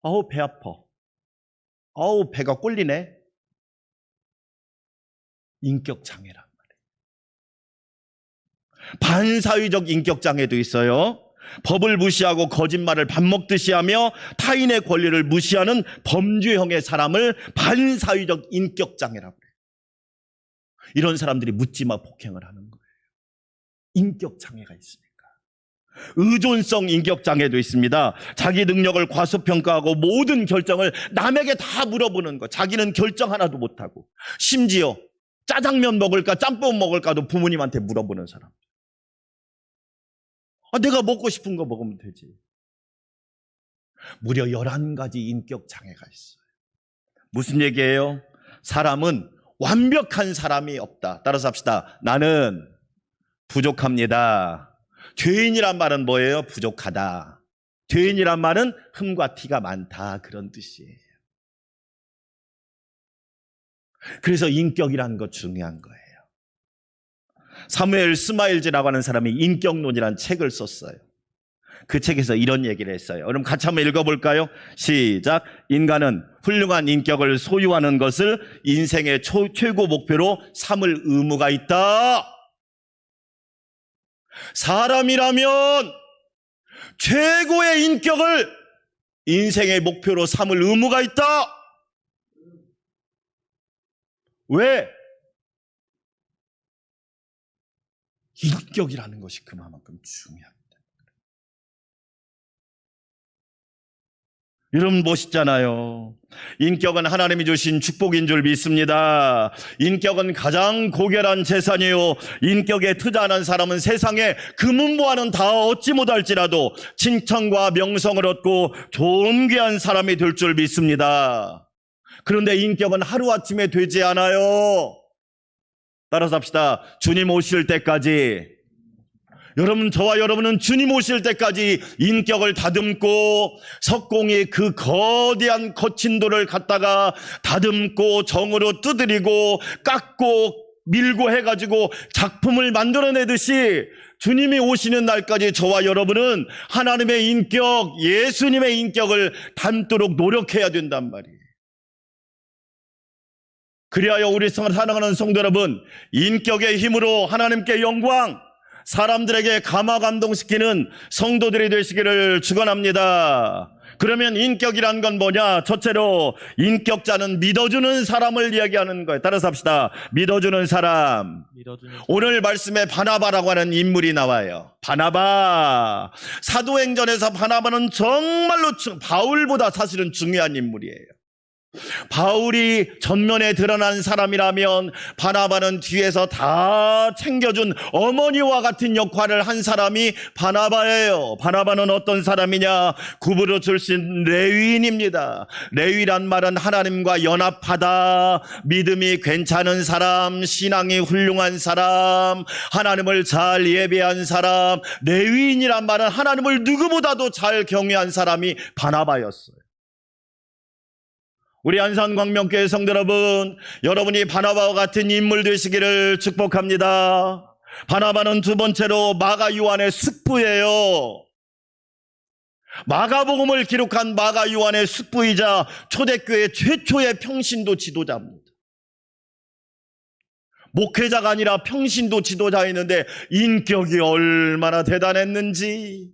아우, 배 아파. 아우, 배가 꼴리네. 인격 장애란 말이에요. 반사회적 인격 장애도 있어요. 법을 무시하고 거짓말을 밥 먹듯이 하며 타인의 권리를 무시하는 범죄형의 사람을 반사회적 인격 장애라고 해요. 이런 사람들이 묻지마 폭행을 하는 거예요. 인격 장애가 있으니까. 의존성 인격 장애도 있습니다. 자기 능력을 과소평가하고 모든 결정을 남에게 다 물어보는 거. 자기는 결정 하나도 못하고 심지어 짜장면 먹을까 짬뽕 먹을까도 부모님한테 물어보는 사람. 내가 먹고 싶은 거 먹으면 되지. 무려 11가지 인격 장애가 있어요. 무슨 얘기예요? 사람은 완벽한 사람이 없다. 따라서 합시다. 나는 부족합니다. 죄인이란 말은 뭐예요? 부족하다. 죄인이란 말은 흠과 티가 많다. 그런 뜻이에요. 그래서 인격이라는 거 중요한 거예요. 사무엘 스마일즈라고 하는 사람이 인격론이라는 책을 썼어요. 그 책에서 이런 얘기를 했어요. 여러분 같이 한번 읽어볼까요? 시작. 인간은 훌륭한 인격을 소유하는 것을 인생의 최고 목표로 삼을 의무가 있다. 사람이라면 최고의 인격을 인생의 목표로 삼을 의무가 있다. 왜? 인격이라는 것이 그만큼 중요합니다. 여러분 멋있잖아요. 인격은 하나님이 주신 축복인 줄 믿습니다. 인격은 가장 고결한 재산이요. 인격에 투자하는 사람은 세상에 금은보화는 다 얻지 못할지라도 칭찬과 명성을 얻고 존귀한 사람이 될 줄 믿습니다. 그런데 인격은 하루아침에 되지 않아요. 따라서 합시다. 주님 오실 때까지, 여러분, 저와 여러분은 주님 오실 때까지 인격을 다듬고 석공이 그 거대한 거친 돌을 갖다가 다듬고 정으로 두드리고 깎고 밀고 해가지고 작품을 만들어내듯이 주님이 오시는 날까지 저와 여러분은 하나님의 인격, 예수님의 인격을 닮도록 노력해야 된단 말이에요. 그리하여 우리 사랑하는 성도 여러분, 인격의 힘으로 하나님께 영광, 사람들에게 감화 감동시키는 성도들이 되시기를 축원합니다. 그러면 인격이란 건 뭐냐? 첫째로 인격자는 믿어주는 사람을 이야기하는 거예요. 따라서 합시다. 믿어주는 사람. 오늘 말씀에 바나바라고 하는 인물이 나와요. 바나바. 사도행전에서 바나바는 정말로 바울보다 사실은 중요한 인물이에요. 바울이 전면에 드러난 사람이라면 바나바는 뒤에서 다 챙겨준 어머니와 같은 역할을 한 사람이 바나바예요. 바나바는 어떤 사람이냐? 구브로 출신 레위인입니다. 레위란 말은 하나님과 연합하다, 믿음이 괜찮은 사람, 신앙이 훌륭한 사람, 하나님을 잘 예배한 사람. 레위인이란 말은 하나님을 누구보다도 잘 경외한 사람이 바나바였어요. 우리 안산광명교회 성도 여러분, 여러분이 바나바와 같은 인물 되시기를 축복합니다. 바나바는 두 번째로 마가 요한의 숙부예요. 마가복음을 기록한 마가 요한의 숙부이자 초대교회 최초의 평신도 지도자입니다. 목회자가 아니라 평신도 지도자였는데 인격이 얼마나 대단했는지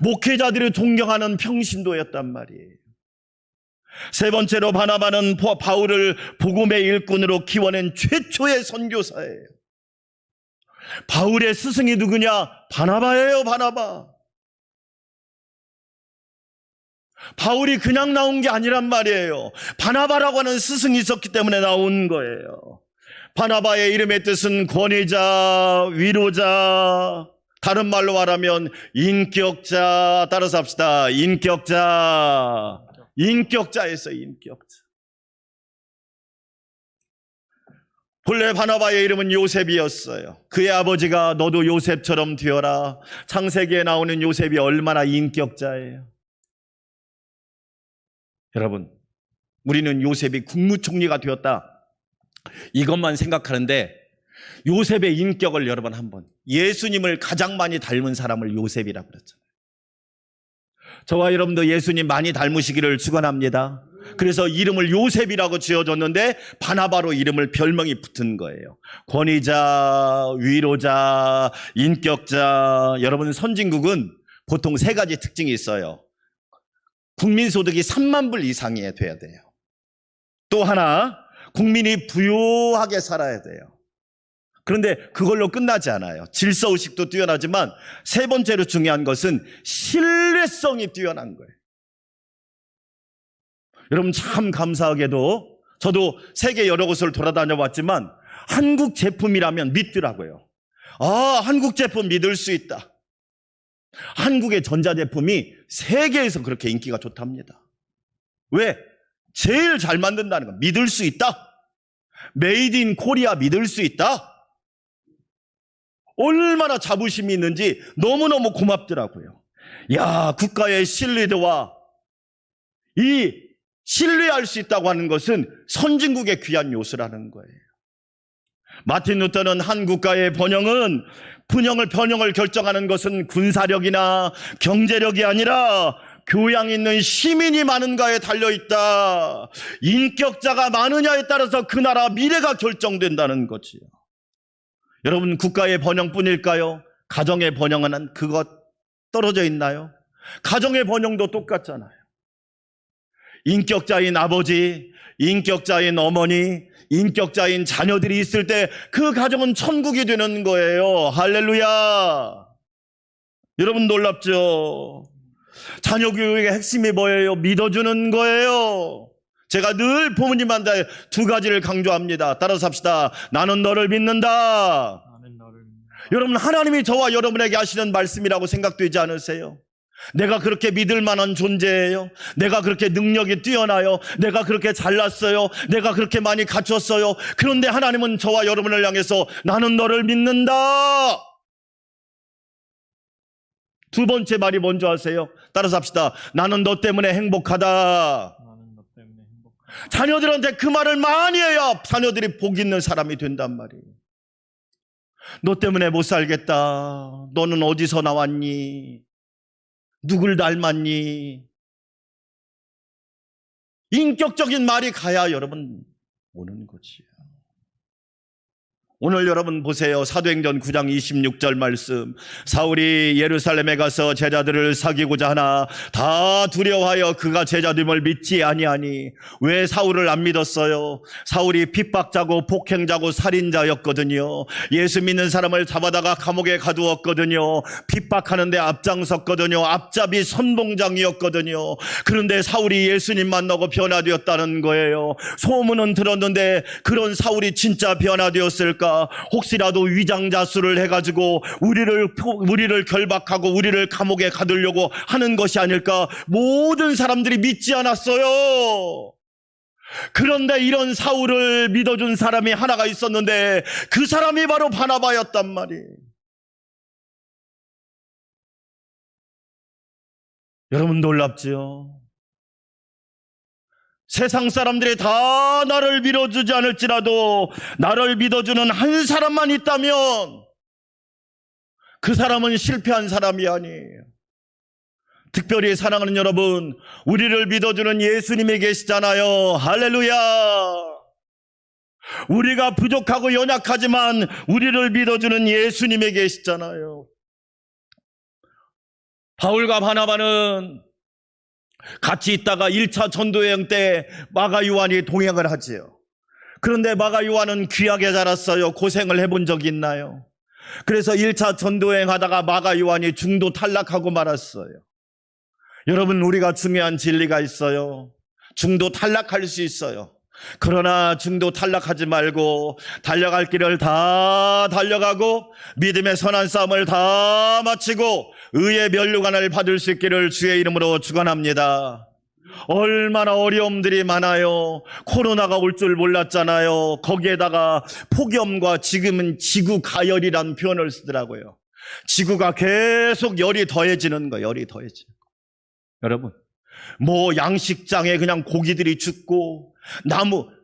목회자들이 존경하는 평신도였단 말이에요. 세 번째로 바나바는 바울을 복음의 일꾼으로 키워낸 최초의 선교사예요. 바울의 스승이 누구냐? 바나바예요, 바나바. 바울이 그냥 나온 게 아니란 말이에요. 바나바라고 하는 스승이 있었기 때문에 나온 거예요. 바나바의 이름의 뜻은 권위자, 위로자, 다른 말로 말하면 인격자. 따라서 합시다. 인격자. 인격자에서 인격자. 본래 바나바의 이름은 요셉이었어요. 그의 아버지가 너도 요셉처럼 되어라. 창세기에 나오는 요셉이 얼마나 인격자예요. 여러분, 우리는 요셉이 국무총리가 되었다, 이것만 생각하는데 요셉의 인격을 여러분 한번, 예수님을 가장 많이 닮은 사람을 요셉이라고 그랬잖아요. 저와 여러분도 예수님 많이 닮으시기를 축원합니다. 그래서 이름을 요셉이라고 지어줬는데 바나바로 이름을 별명이 붙은 거예요. 권위자, 위로자, 인격자. 여러분, 선진국은 보통 세 가지 특징이 있어요. 국민소득이 3만 불 이상이 돼야 돼요. 또 하나, 국민이 부유하게 살아야 돼요. 그런데 그걸로 끝나지 않아요. 질서의식도 뛰어나지만 세 번째로 중요한 것은 신뢰성이 뛰어난 거예요. 여러분, 참 감사하게도 저도 세계 여러 곳을 돌아다녀 봤지만 한국 제품이라면 믿더라고요. 아, 한국 제품 믿을 수 있다. 한국의 전자제품이 세계에서 그렇게 인기가 좋답니다. 왜? 제일 잘 만든다는 거. 믿을 수 있다. 메이드 인 코리아 믿을 수 있다. 얼마나 자부심이 있는지 너무너무 고맙더라고요. 야, 국가의 신뢰도와 이 신뢰할 수 있다고 하는 것은 선진국의 귀한 요소라는 거예요. 마틴 루터는 한 국가의 번영을 결정하는 것은 군사력이나 경제력이 아니라 교양 있는 시민이 많은가에 달려있다. 인격자가 많으냐에 따라서 그 나라 미래가 결정된다는 거지요. 여러분, 국가의 번영뿐일까요? 가정의 번영은 그것 떨어져 있나요? 가정의 번영도 똑같잖아요. 인격자인 아버지, 인격자인 어머니, 인격자인 자녀들이 있을 때 그 가정은 천국이 되는 거예요. 할렐루야. 여러분, 놀랍죠? 자녀 교육의 핵심이 뭐예요? 믿어주는 거예요. 제가 늘 부모님한테 두 가지를 강조합니다. 따라서 합시다. 나는 너를 믿는다. 여러분, 하나님이 저와 여러분에게 하시는 말씀이라고 생각되지 않으세요? 내가 그렇게 믿을 만한 존재예요? 내가 그렇게 능력이 뛰어나요? 내가 그렇게 잘났어요? 내가 그렇게 많이 갖췄어요? 그런데 하나님은 저와 여러분을 향해서 나는 너를 믿는다. 두 번째 말이 뭔지 아세요? 따라서 합시다. 나는 너 때문에 행복하다. 자녀들한테 그 말을 많이 해야 자녀들이 복 있는 사람이 된단 말이에요. 너 때문에 못 살겠다. 너는 어디서 나왔니? 누굴 닮았니? 인격적인 말이 가야 여러분 오는 거지요. 오늘 여러분 보세요. 사도행전 9장 26절 말씀. 사울이 예루살렘에 가서 제자들을 사귀고자 하나 다 두려워하여 그가 제자됨을 믿지 아니하니. 왜 사울을 안 믿었어요? 사울이 핍박자고 폭행자고 살인자였거든요. 예수 믿는 사람을 잡아다가 감옥에 가두었거든요. 핍박하는데 앞장섰거든요. 앞잡이 선봉장이었거든요. 그런데 사울이 예수님 만나고 변화되었다는 거예요. 소문은 들었는데 그런 사울이 진짜 변화되었을까? 혹시라도 위장자수를 해가지고 우리를 결박하고 우리를 감옥에 가두려고 하는 것이 아닐까? 모든 사람들이 믿지 않았어요. 그런데 이런 사울을 믿어준 사람이 하나가 있었는데 그 사람이 바로 바나바였단 말이에요. 여러분, 놀랍지요? 세상 사람들이 다 나를 믿어주지 않을지라도 나를 믿어주는 한 사람만 있다면 그 사람은 실패한 사람이 아니에요. 특별히 사랑하는 여러분, 우리를 믿어주는 예수님이 계시잖아요. 할렐루야. 우리가 부족하고 연약하지만 우리를 믿어주는 예수님이 계시잖아요. 바울과 바나바는 같이 있다가 1차 전도여행 때 마가 요한이 동행을 하지요. 그런데 마가 요한은 귀하게 자랐어요. 고생을 해본 적이 있나요? 그래서 1차 전도여행 하다가 마가 요한이 중도 탈락하고 말았어요. 여러분, 우리가 중요한 진리가 있어요. 중도 탈락할 수 있어요. 그러나 중도 탈락하지 말고 달려갈 길을 다 달려가고 믿음의 선한 싸움을 다 마치고 의의 면류관을 받을 수 있기를 주의 이름으로 축원합니다. 얼마나 어려움들이 많아요. 코로나가 올 줄 몰랐잖아요. 거기에다가 폭염과 지금은 지구 가열이라는 표현을 쓰더라고요. 지구가 계속 열이 더해지는 거예요. 열이 더해지는 거. 여러분, 뭐 양식장에 그냥 고기들이 죽고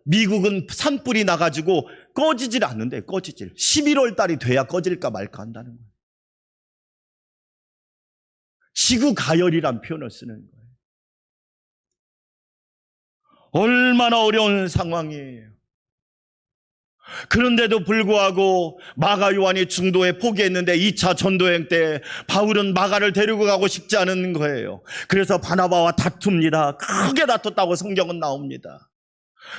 미국은 산불이 나가지고 꺼지질 않는데, 꺼지질. 11월 달이 돼야 꺼질까 말까 한다는 거예요. 지구 가열이란 표현을 쓰는 거예요. 얼마나 어려운 상황이에요. 그런데도 불구하고 마가 요한이 중도에 포기했는데 2차 전도여행 때 바울은 마가를 데리고 가고 싶지 않은 거예요. 그래서 바나바와 다툽니다. 크게 다퉜다고 성경은 나옵니다.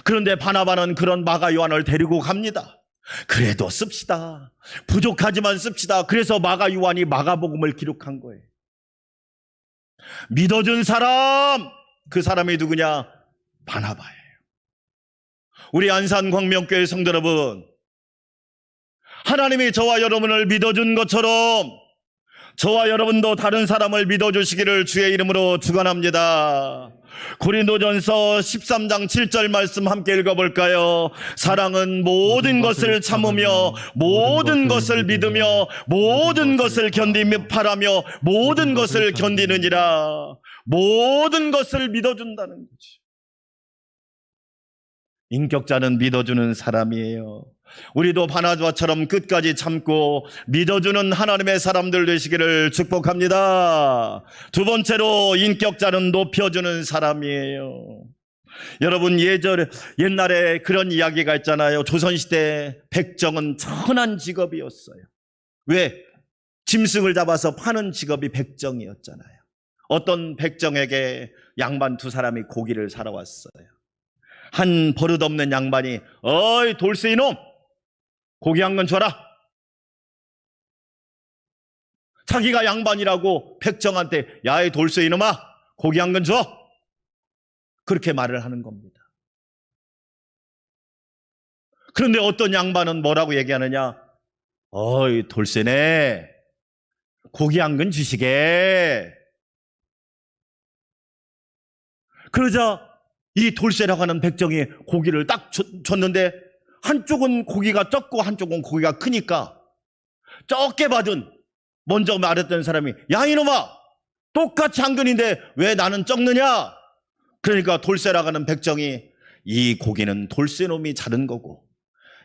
그런데 바나바는 그런 마가 요한을 데리고 갑니다. 그래도 씁시다. 부족하지만 씁시다. 그래서 마가 요한이 마가복음을 기록한 거예요. 믿어준 사람, 그 사람이 누구냐? 바나바예요. 우리 안산광명교회 성도 여러분, 하나님이 저와 여러분을 믿어준 것처럼 저와 여러분도 다른 사람을 믿어주시기를 주의 이름으로 축원합니다. 고린도전서 13장 7절 말씀 함께 읽어볼까요? 사랑은 모든 것을 참으며 모든 것을 믿으며 모든 것을 견디며 바라며 모든 것을 견디느니라. 모든 것을 믿어준다는 거지. 인격자는 믿어주는 사람이에요. 우리도 바나바처럼 끝까지 참고 믿어주는 하나님의 사람들 되시기를 축복합니다. 두 번째로, 인격자는 높여주는 사람이에요. 여러분, 옛날에 그런 이야기가 있잖아요. 조선시대 백정은 천한 직업이었어요. 왜? 짐승을 잡아서 파는 직업이 백정이었잖아요. 어떤 백정에게 양반 두 사람이 고기를 사러 왔어요. 한 버릇없는 양반이, 어이 돌쇠 이놈, 고기 한 건 줘라. 자기가 양반이라고 백정한테, 야이 돌쇠 이놈아, 고기 한 건 줘. 그렇게 말을 하는 겁니다. 그런데 어떤 양반은 뭐라고 얘기하느냐? 어이 돌쇠네, 고기 한 건 주시게. 그러자 이 돌쇠라고 하는 백정이 고기를 딱 줬는데 한쪽은 고기가 적고 한쪽은 고기가 크니까 적게 받은 먼저 말했던 사람이, 야 이놈아, 똑같이 한 근인데 왜 나는 적느냐? 그러니까 돌쇠라고 하는 백정이, 이 고기는 돌쇠놈이 자른 거고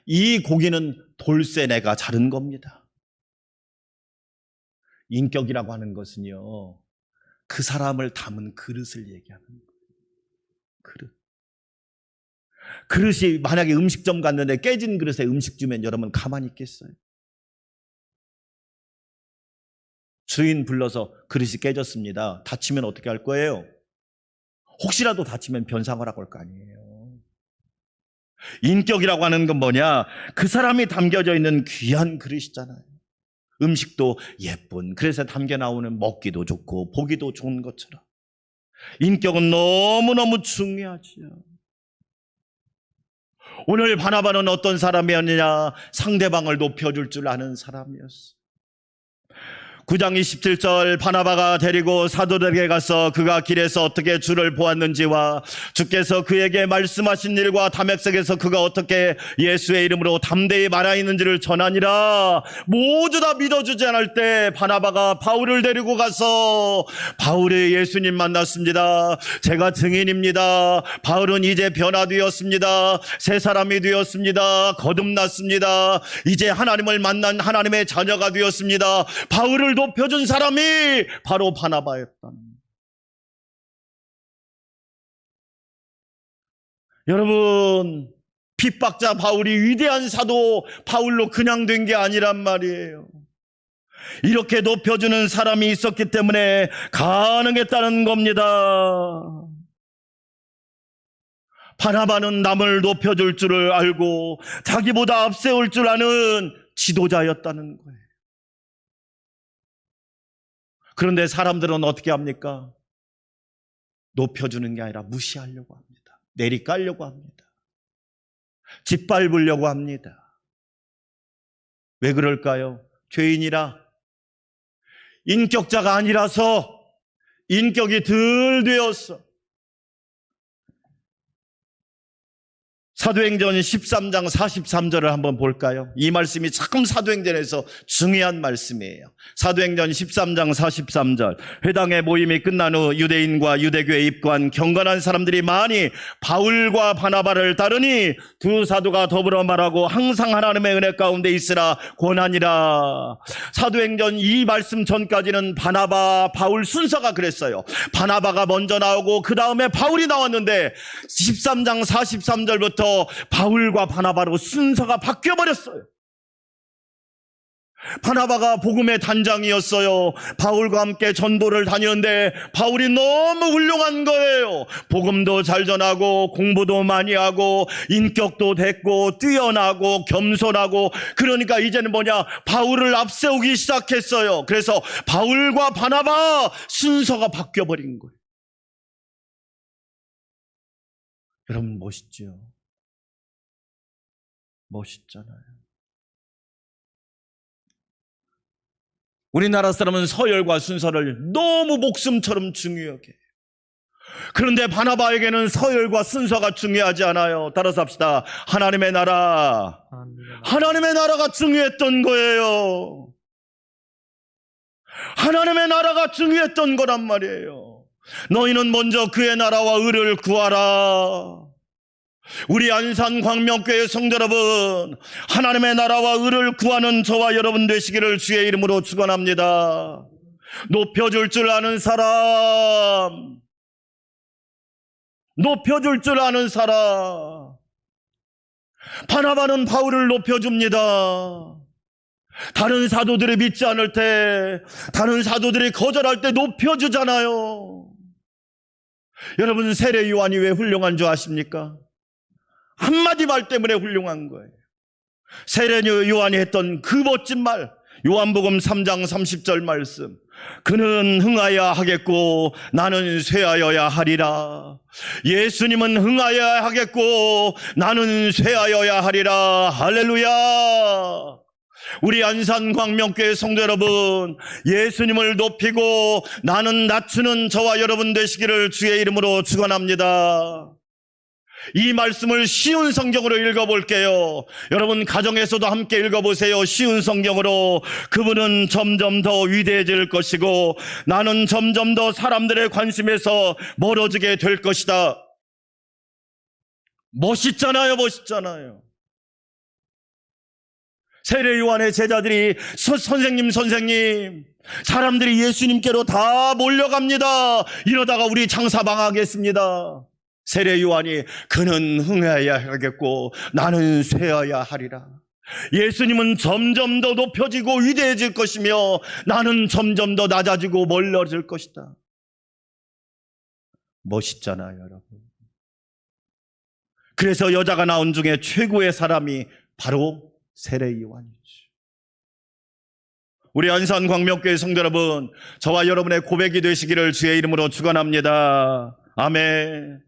이 고기는 돌쇠내가 자른 겁니다. 인격이라고 하는 것은요, 그 사람을 담은 그릇을 얘기하는 거예요. 그릇이 만약에 음식점 갔는데 깨진 그릇에 음식 주면 여러분 가만히 있겠어요? 주인 불러서 그릇이 깨졌습니다. 다치면 어떻게 할 거예요? 혹시라도 다치면 변상하라고 할 거 아니에요. 인격이라고 하는 건 뭐냐? 그 사람이 담겨져 있는 귀한 그릇이잖아요. 음식도 예쁜, 그래서 담겨 나오는 먹기도 좋고 보기도 좋은 것처럼 인격은 너무너무 중요하지요. 오늘 바나바는 어떤 사람이었느냐? 상대방을 높여줄 줄 아는 사람이었어. 9장 27절, 바나바가 데리고 사도들에게 가서 그가 길에서 어떻게 주를 보았는지와 주께서 그에게 말씀하신 일과 다메섹에서 그가 어떻게 예수의 이름으로 담대히 말하였는지를 전하니라. 모두 다 믿어주지 않을 때 바나바가 바울을 데리고 가서, 바울이 예수님 만났습니다. 제가 증인입니다. 바울은 이제 변화되었습니다. 새 사람이 되었습니다. 거듭났습니다. 이제 하나님을 만난 하나님의 자녀가 되었습니다. 바울을 높여준 사람이 바로 바나바였다. 여러분, 핍박자 바울이 위대한 사도 바울로 그냥 된 게 아니란 말이에요. 이렇게 높여주는 사람이 있었기 때문에 가능했다는 겁니다. 바나바는 남을 높여줄 줄을 알고 자기보다 앞세울 줄 아는 지도자였다는 거예요. 그런데 사람들은 어떻게 합니까? 높여주는 게 아니라 무시하려고 합니다. 내리깔려고 합니다. 짓밟으려고 합니다. 왜 그럴까요? 죄인이라, 인격자가 아니라서, 인격이 덜 되었어. 사도행전 13장 43절을 한번 볼까요? 이 말씀이 참 사도행전에서 중요한 말씀이에요. 사도행전 13장 43절. 회당의 모임이 끝난 후 유대인과 유대교에 입고한 경건한 사람들이 많이 바울과 바나바를 따르니 두 사도가 더불어 말하고 항상 하나님의 은혜 가운데 있으라 권하니라. 사도행전 이 말씀 전까지는 바나바, 바울 순서가 그랬어요. 바나바가 먼저 나오고 그 다음에 바울이 나왔는데 13장 43절부터 바울과 바나바로 순서가 바뀌어버렸어요. 바나바가 복음의 단장이었어요. 바울과 함께 전도를 다녔는데 바울이 너무 훌륭한 거예요. 복음도 잘 전하고 공부도 많이 하고 인격도 됐고 뛰어나고 겸손하고, 그러니까 이제는 뭐냐, 바울을 앞세우기 시작했어요. 그래서 바울과 바나바 순서가 바뀌어버린 거예요. 여러분 멋있죠? 멋있잖아요. 우리나라 사람은 서열과 순서를 너무 목숨처럼 중요하게 해요. 그런데 바나바에게는 서열과 순서가 중요하지 않아요. 따라서 합시다. 하나님의 나라. 하나님의 나라가 중요했던 거예요. 하나님의 나라가 중요했던 거란 말이에요. 너희는 먼저 그의 나라와 의를 구하라. 우리 안산 광명교회 성도 여러분, 하나님의 나라와 의를 구하는 저와 여러분 되시기를 주의 이름으로 축원합니다. 높여줄 줄 아는 사람, 높여줄 줄 아는 사람. 바나바는 바울을 높여줍니다. 다른 사도들이 믿지 않을 때, 다른 사도들이 거절할 때 높여주잖아요. 여러분, 세례 요한이 왜 훌륭한 줄 아십니까? 한마디 말 때문에 훌륭한 거예요. 세례 요한이 했던 그 멋진 말, 요한복음 3장 30절 말씀. 그는 흥하여야 하겠고 나는 쇠하여야 하리라. 예수님은 흥하여야 하겠고 나는 쇠하여야 하리라. 할렐루야. 우리 안산 광명교회 성도 여러분, 예수님을 높이고 나는 낮추는 저와 여러분 되시기를 주의 이름으로 축원합니다. 이 말씀을 쉬운 성경으로 읽어볼게요. 여러분 가정에서도 함께 읽어보세요. 쉬운 성경으로. 그분은 점점 더 위대해질 것이고 나는 점점 더 사람들의 관심에서 멀어지게 될 것이다. 멋있잖아요. 멋있잖아요. 세례 요한의 제자들이 선생님 사람들이 예수님께로 다 몰려갑니다. 이러다가 우리 장사 망하겠습니다. 세례 요한이 그는 흥해야 하겠고 나는 쇠해야 하리라. 예수님은 점점 더 높여지고 위대해질 것이며 나는 점점 더 낮아지고 멀어질 것이다. 멋있잖아요, 여러분. 그래서 여자가 나온 중에 최고의 사람이 바로 세례 요한이죠. 우리 안산 광명교회 성도 여러분, 저와 여러분의 고백이 되시기를 주의 이름으로 축원합니다. 아멘.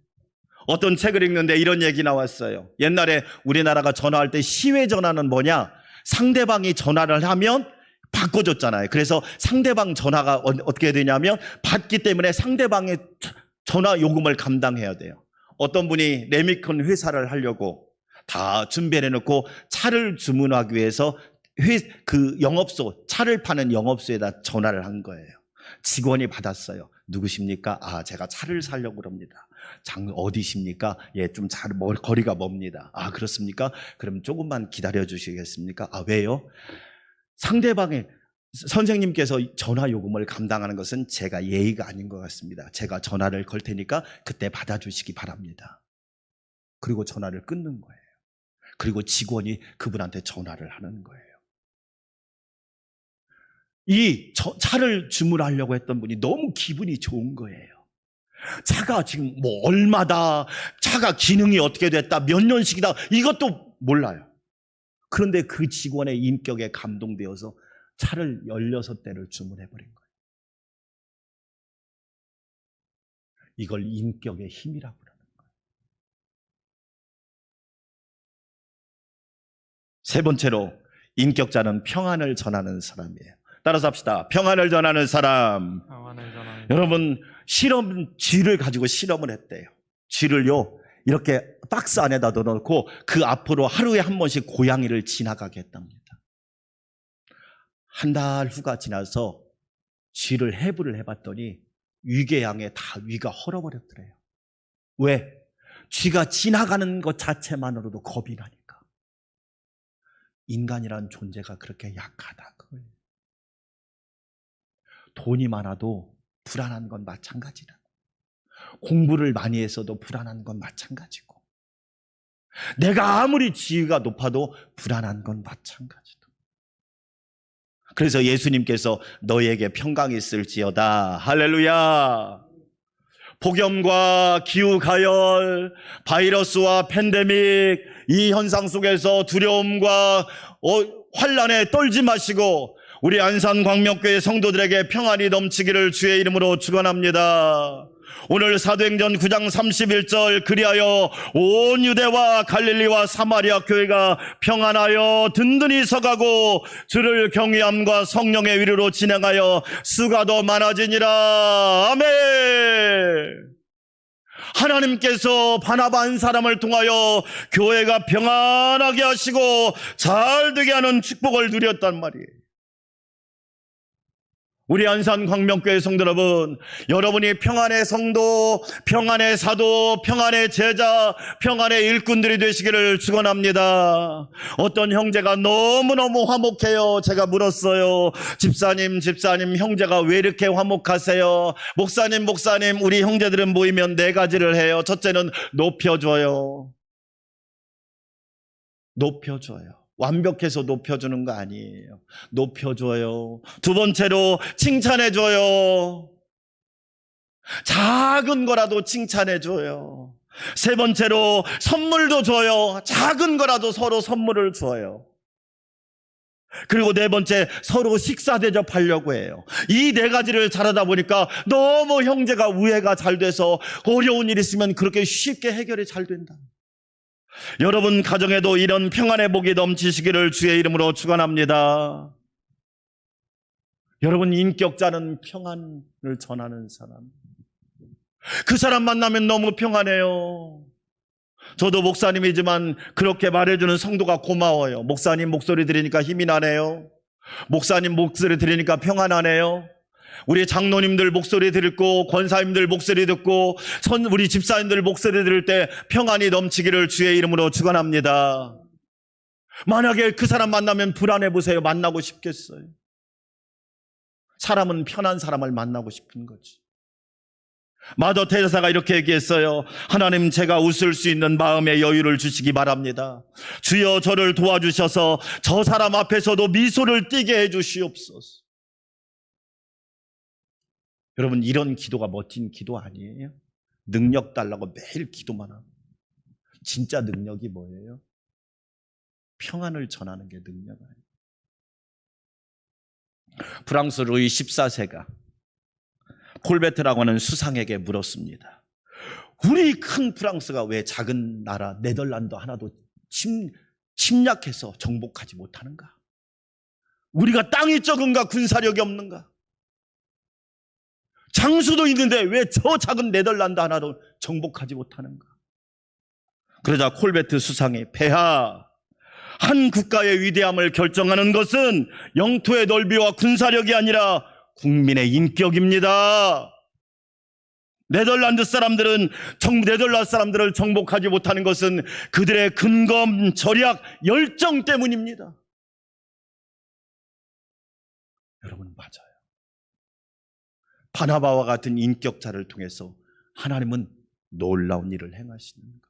어떤 책을 읽는데 이런 얘기 나왔어요. 옛날에 우리나라가 전화할 때 시외 전화는 뭐냐? 상대방이 전화를 하면 바꿔줬잖아요. 그래서 상대방 전화가 어떻게 되냐면 받기 때문에 상대방의 전화 요금을 감당해야 돼요. 어떤 분이 레미콘 회사를 하려고 다 준비해 놓고 차를 주문하기 위해서 그 영업소, 차를 파는 영업소에다 전화를 한 거예요. 직원이 받았어요. 누구십니까? 아, 제가 차를 사려고 그럽니다. 어디십니까? 예, 좀 거리가 멉니다. 아, 그렇습니까? 그럼 조금만 기다려 주시겠습니까? 아, 왜요? 상대방의 선생님께서 전화 요금을 감당하는 것은 제가 예의가 아닌 것 같습니다. 제가 전화를 걸 테니까 그때 받아주시기 바랍니다. 그리고 전화를 끊는 거예요. 그리고 직원이 그분한테 전화를 하는 거예요. 이 차를 주문하려고 했던 분이 너무 기분이 좋은 거예요. 차가 지금 뭐 얼마다, 차가 기능이 어떻게 됐다, 몇 년씩이다, 이것도 몰라요. 그런데 그 직원의 인격에 감동되어서 차를 16대를 주문해버린 거예요. 이걸 인격의 힘이라고 그러는 거예요. 세 번째로, 인격자는 평안을 전하는 사람이에요. 따라서 합시다. 평안을 전하는 사람. 여러분, 쥐를 가지고 실험을 했대요. 쥐를요, 이렇게 박스 안에다 넣어놓고 그 앞으로 하루에 한 번씩 고양이를 지나가게 했답니다. 한 달 후가 지나서 쥐를 해부를 해봤더니 위궤양에 다 위가 헐어버렸더래요. 왜? 쥐가 지나가는 것 자체만으로도 겁이 나니까. 인간이란 존재가 그렇게 약하다, 그거예요. 돈이 많아도 불안한 건 마찬가지다. 공부를 많이 했어도 불안한 건 마찬가지고, 내가 아무리 지위가 높아도 불안한 건 마찬가지다. 그래서 예수님께서 너희에게 평강이 있을지어다, 할렐루야, 폭염과 기후 가열, 바이러스와 팬데믹, 이 현상 속에서 두려움과 환란에 떨지 마시고 우리 안산광명교회 성도들에게 평안이 넘치기를 주의 이름으로 축원합니다. 오늘 사도행전 9장 31절, 그리하여 온 유대와 갈릴리와 사마리아 교회가 평안하여 든든히 서가고 주를 경외함과 성령의 위로로 진행하여 수가 더 많아지니라. 아멘. 하나님께서 바나바 한 사람을 통하여 교회가 평안하게 하시고 잘 되게 하는 축복을 누렸단 말이에요. 우리 안산 광명교회 성도 여러분, 여러분이 평안의 성도, 평안의 사도, 평안의 제자, 평안의 일꾼들이 되시기를 축원합니다. 어떤 형제가 너무너무 화목해요. 제가 물었어요. 집사님, 형제가 왜 이렇게 화목하세요? 목사님, 우리 형제들은 모이면 4가지를 해요. 첫째는 높여줘요. 완벽해서 높여주는 거 아니에요. 높여줘요. 두 번째로 칭찬해줘요. 작은 거라도 칭찬해줘요. 세 번째로 선물도 줘요. 작은 거라도 서로 선물을 줘요. 그리고 네 번째, 서로 식사 대접하려고 해요. 이 4가지를 잘하다 보니까 너무 형제가 우애가 잘 돼서 어려운 일 있으면 그렇게 쉽게 해결이 잘 된다. 여러분 가정에도 이런 평안의 복이 넘치시기를 주의 이름으로 축원합니다. 여러분, 인격자는 평안을 전하는 사람. 그 사람 만나면 너무 평안해요. 저도 목사님이지만 그렇게 말해주는 성도가 고마워요. 목사님 목소리 들으니까 힘이 나네요. 목사님 목소리 들으니까 평안하네요. 우리 장로님들 목소리 듣고, 권사님들 목소리 듣고, 우리 집사님들 목소리 들을 때 평안이 넘치기를 주의 이름으로 축원합니다. 만약에 그 사람 만나면 불안해 보세요. 만나고 싶겠어요? 사람은 편한 사람을 만나고 싶은 거지. 마더 테레사가 이렇게 얘기했어요. 하나님, 제가 웃을 수 있는 마음의 여유를 주시기 바랍니다. 주여, 저를 도와주셔서 저 사람 앞에서도 미소를 띠게 해주시옵소서. 여러분, 이런 기도가 멋진 기도 아니에요? 능력 달라고 매일 기도만 하고. 진짜 능력이 뭐예요? 평안을 전하는 게 능력 아니에요. 프랑스 루이 14세가 콜베트라고 하는 수상에게 물었습니다. 우리 큰 프랑스가 왜 작은 나라 네덜란드 하나도 침략해서 정복하지 못하는가? 우리가 땅이 적은가? 군사력이 없는가? 장수도 있는데 왜 저 작은 네덜란드 하나도 정복하지 못하는가? 그러자 콜베트 수상이, 폐하, 한 국가의 위대함을 결정하는 것은 영토의 넓이와 군사력이 아니라 국민의 인격입니다. 네덜란드 사람들을 정복하지 못하는 것은 그들의 근검, 절약, 열정 때문입니다. 여러분, 맞아요. 바나바와 같은 인격자를 통해서 하나님은 놀라운 일을 행하시는 거예요.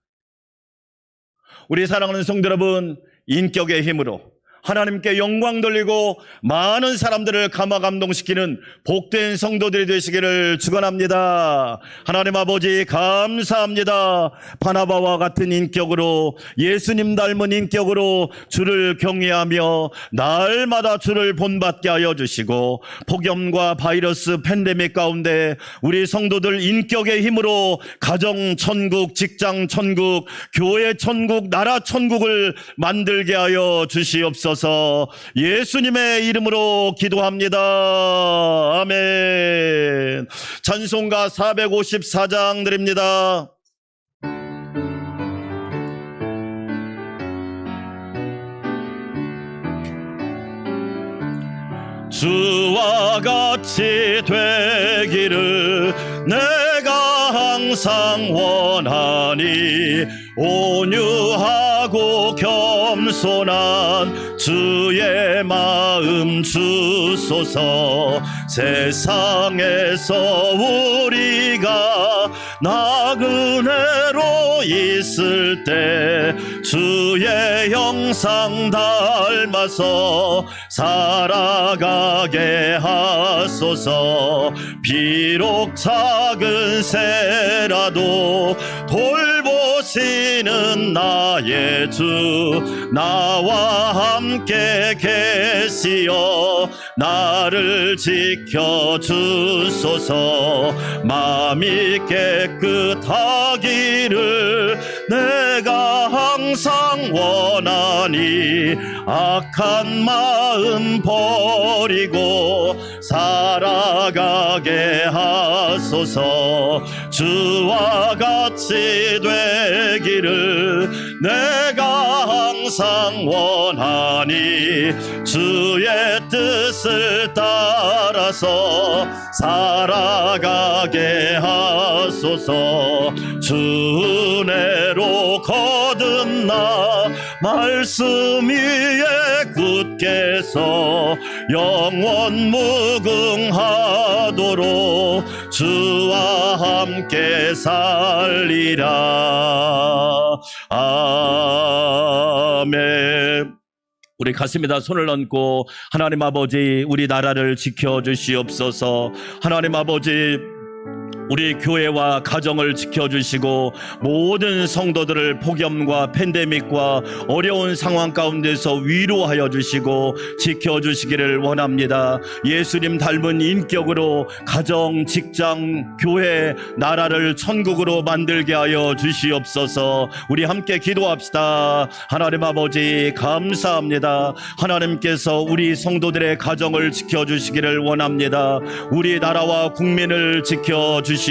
우리 사랑하는 성도 여러분, 인격의 힘으로 하나님께 영광 돌리고 많은 사람들을 감화 감동시키는 복된 성도들이 되시기를 축원합니다. 하나님 아버지 감사합니다. 바나바와 같은 인격으로, 예수님 닮은 인격으로 주를 경외하며 날마다 주를 본받게 하여 주시고, 폭염과 바이러스 팬데믹 가운데 우리 성도들 인격의 힘으로 가정 천국, 직장 천국, 교회 천국, 나라 천국을 만들게 하여 주시옵소서. 예수님의 이름으로 기도합니다. 아멘. 찬송가 454장 드립니다. 주와 같이 되기를 내가 항상 원하니, 온유하고 겸손한 주의 마음 주소서. 세상에서 우리가 나그네로 있을 때 주의 형상 닮아서 살아가게 하소서. 비록 작은 새라도 돌보시는 나의 주, 나와 함께 계시어 나를 지켜주소서. 마음이 깨끗하기를 내가 항상 원하니, 악한 마음 버리고 살아가게 하소서. 주와 같이 되기를 내가 항상 원하니, 주의 뜻을 따라서 살아가게 하소서. 주 은혜로 거듭나 말씀 위에 굳게 서 영원 무궁하도록 주와 함께 살리라. 아멘. 우리 가슴에다 손을 얹고, 하나님 아버지, 우리 나라를 지켜주시옵소서. 하나님 아버지, 우리 교회와 가정을 지켜주시고 모든 성도들을 폭염과 팬데믹과 어려운 상황 가운데서 위로하여 주시고 지켜주시기를 원합니다. 예수님 닮은 인격으로 가정, 직장, 교회, 나라를 천국으로 만들게 하여 주시옵소서. 우리 함께 기도합시다. 하나님 아버지 감사합니다. 하나님께서 우리 성도들의 가정을 지켜주시기를 원합니다. 우리 나라와 국민을 지켜주시옵소서.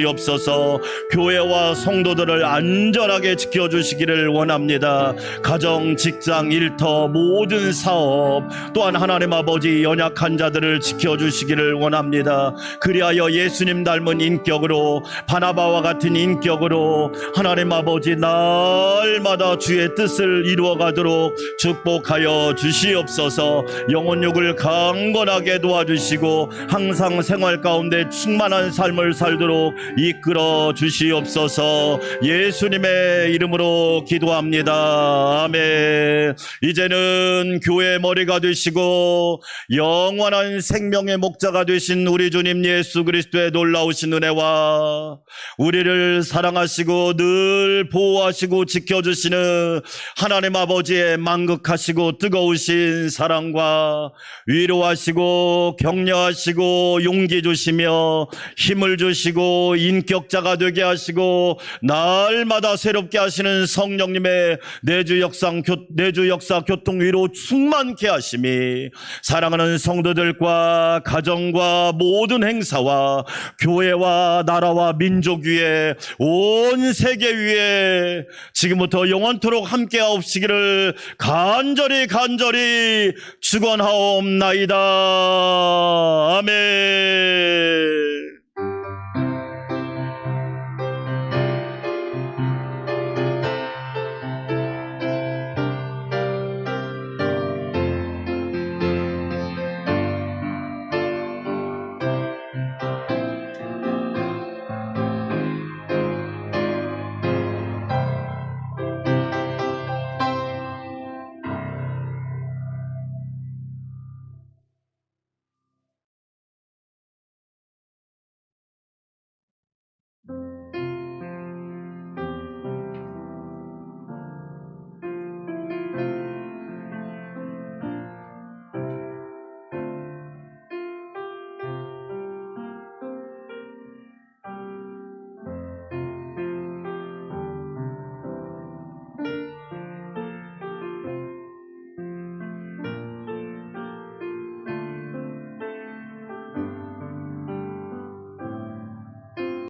교회와 성도들을 안전하게 지켜주시기를 원합니다. 가정, 직장, 일터, 모든 사업, 또한 하나님 아버지 연약한 자들을 지켜주시기를 원합니다. 그리하여 예수님 닮은 인격으로, 바나바와 같은 인격으로 하나님 아버지 날마다 주의 뜻을 이루어가도록 축복하여 주시옵소서. 영혼욕을 강건하게 도와주시고 항상 생활 가운데 충만한 삶을 살도록 이끌어 주시옵소서. 예수님의 이름으로 기도합니다. 아멘. 이제는 교회의 머리가 되시고 영원한 생명의 목자가 되신 우리 주님 예수 그리스도의 놀라우신 은혜와 우리를 사랑하시고 늘 보호하시고 지켜주시는 하나님 아버지의 만극하시고 뜨거우신 사랑과 위로하시고 격려하시고 용기 주시며 힘을 주시고 인격자가 되게 하시고 날마다 새롭게 하시는 성령님의 내주 역사 교통 위로 충만케 하심이 사랑하는 성도들과 가정과 모든 행사와 교회와 나라와 민족 위에 온 세계 위에 지금부터 영원토록 함께 하옵시기를 간절히 축원하옵나이다. 아멘.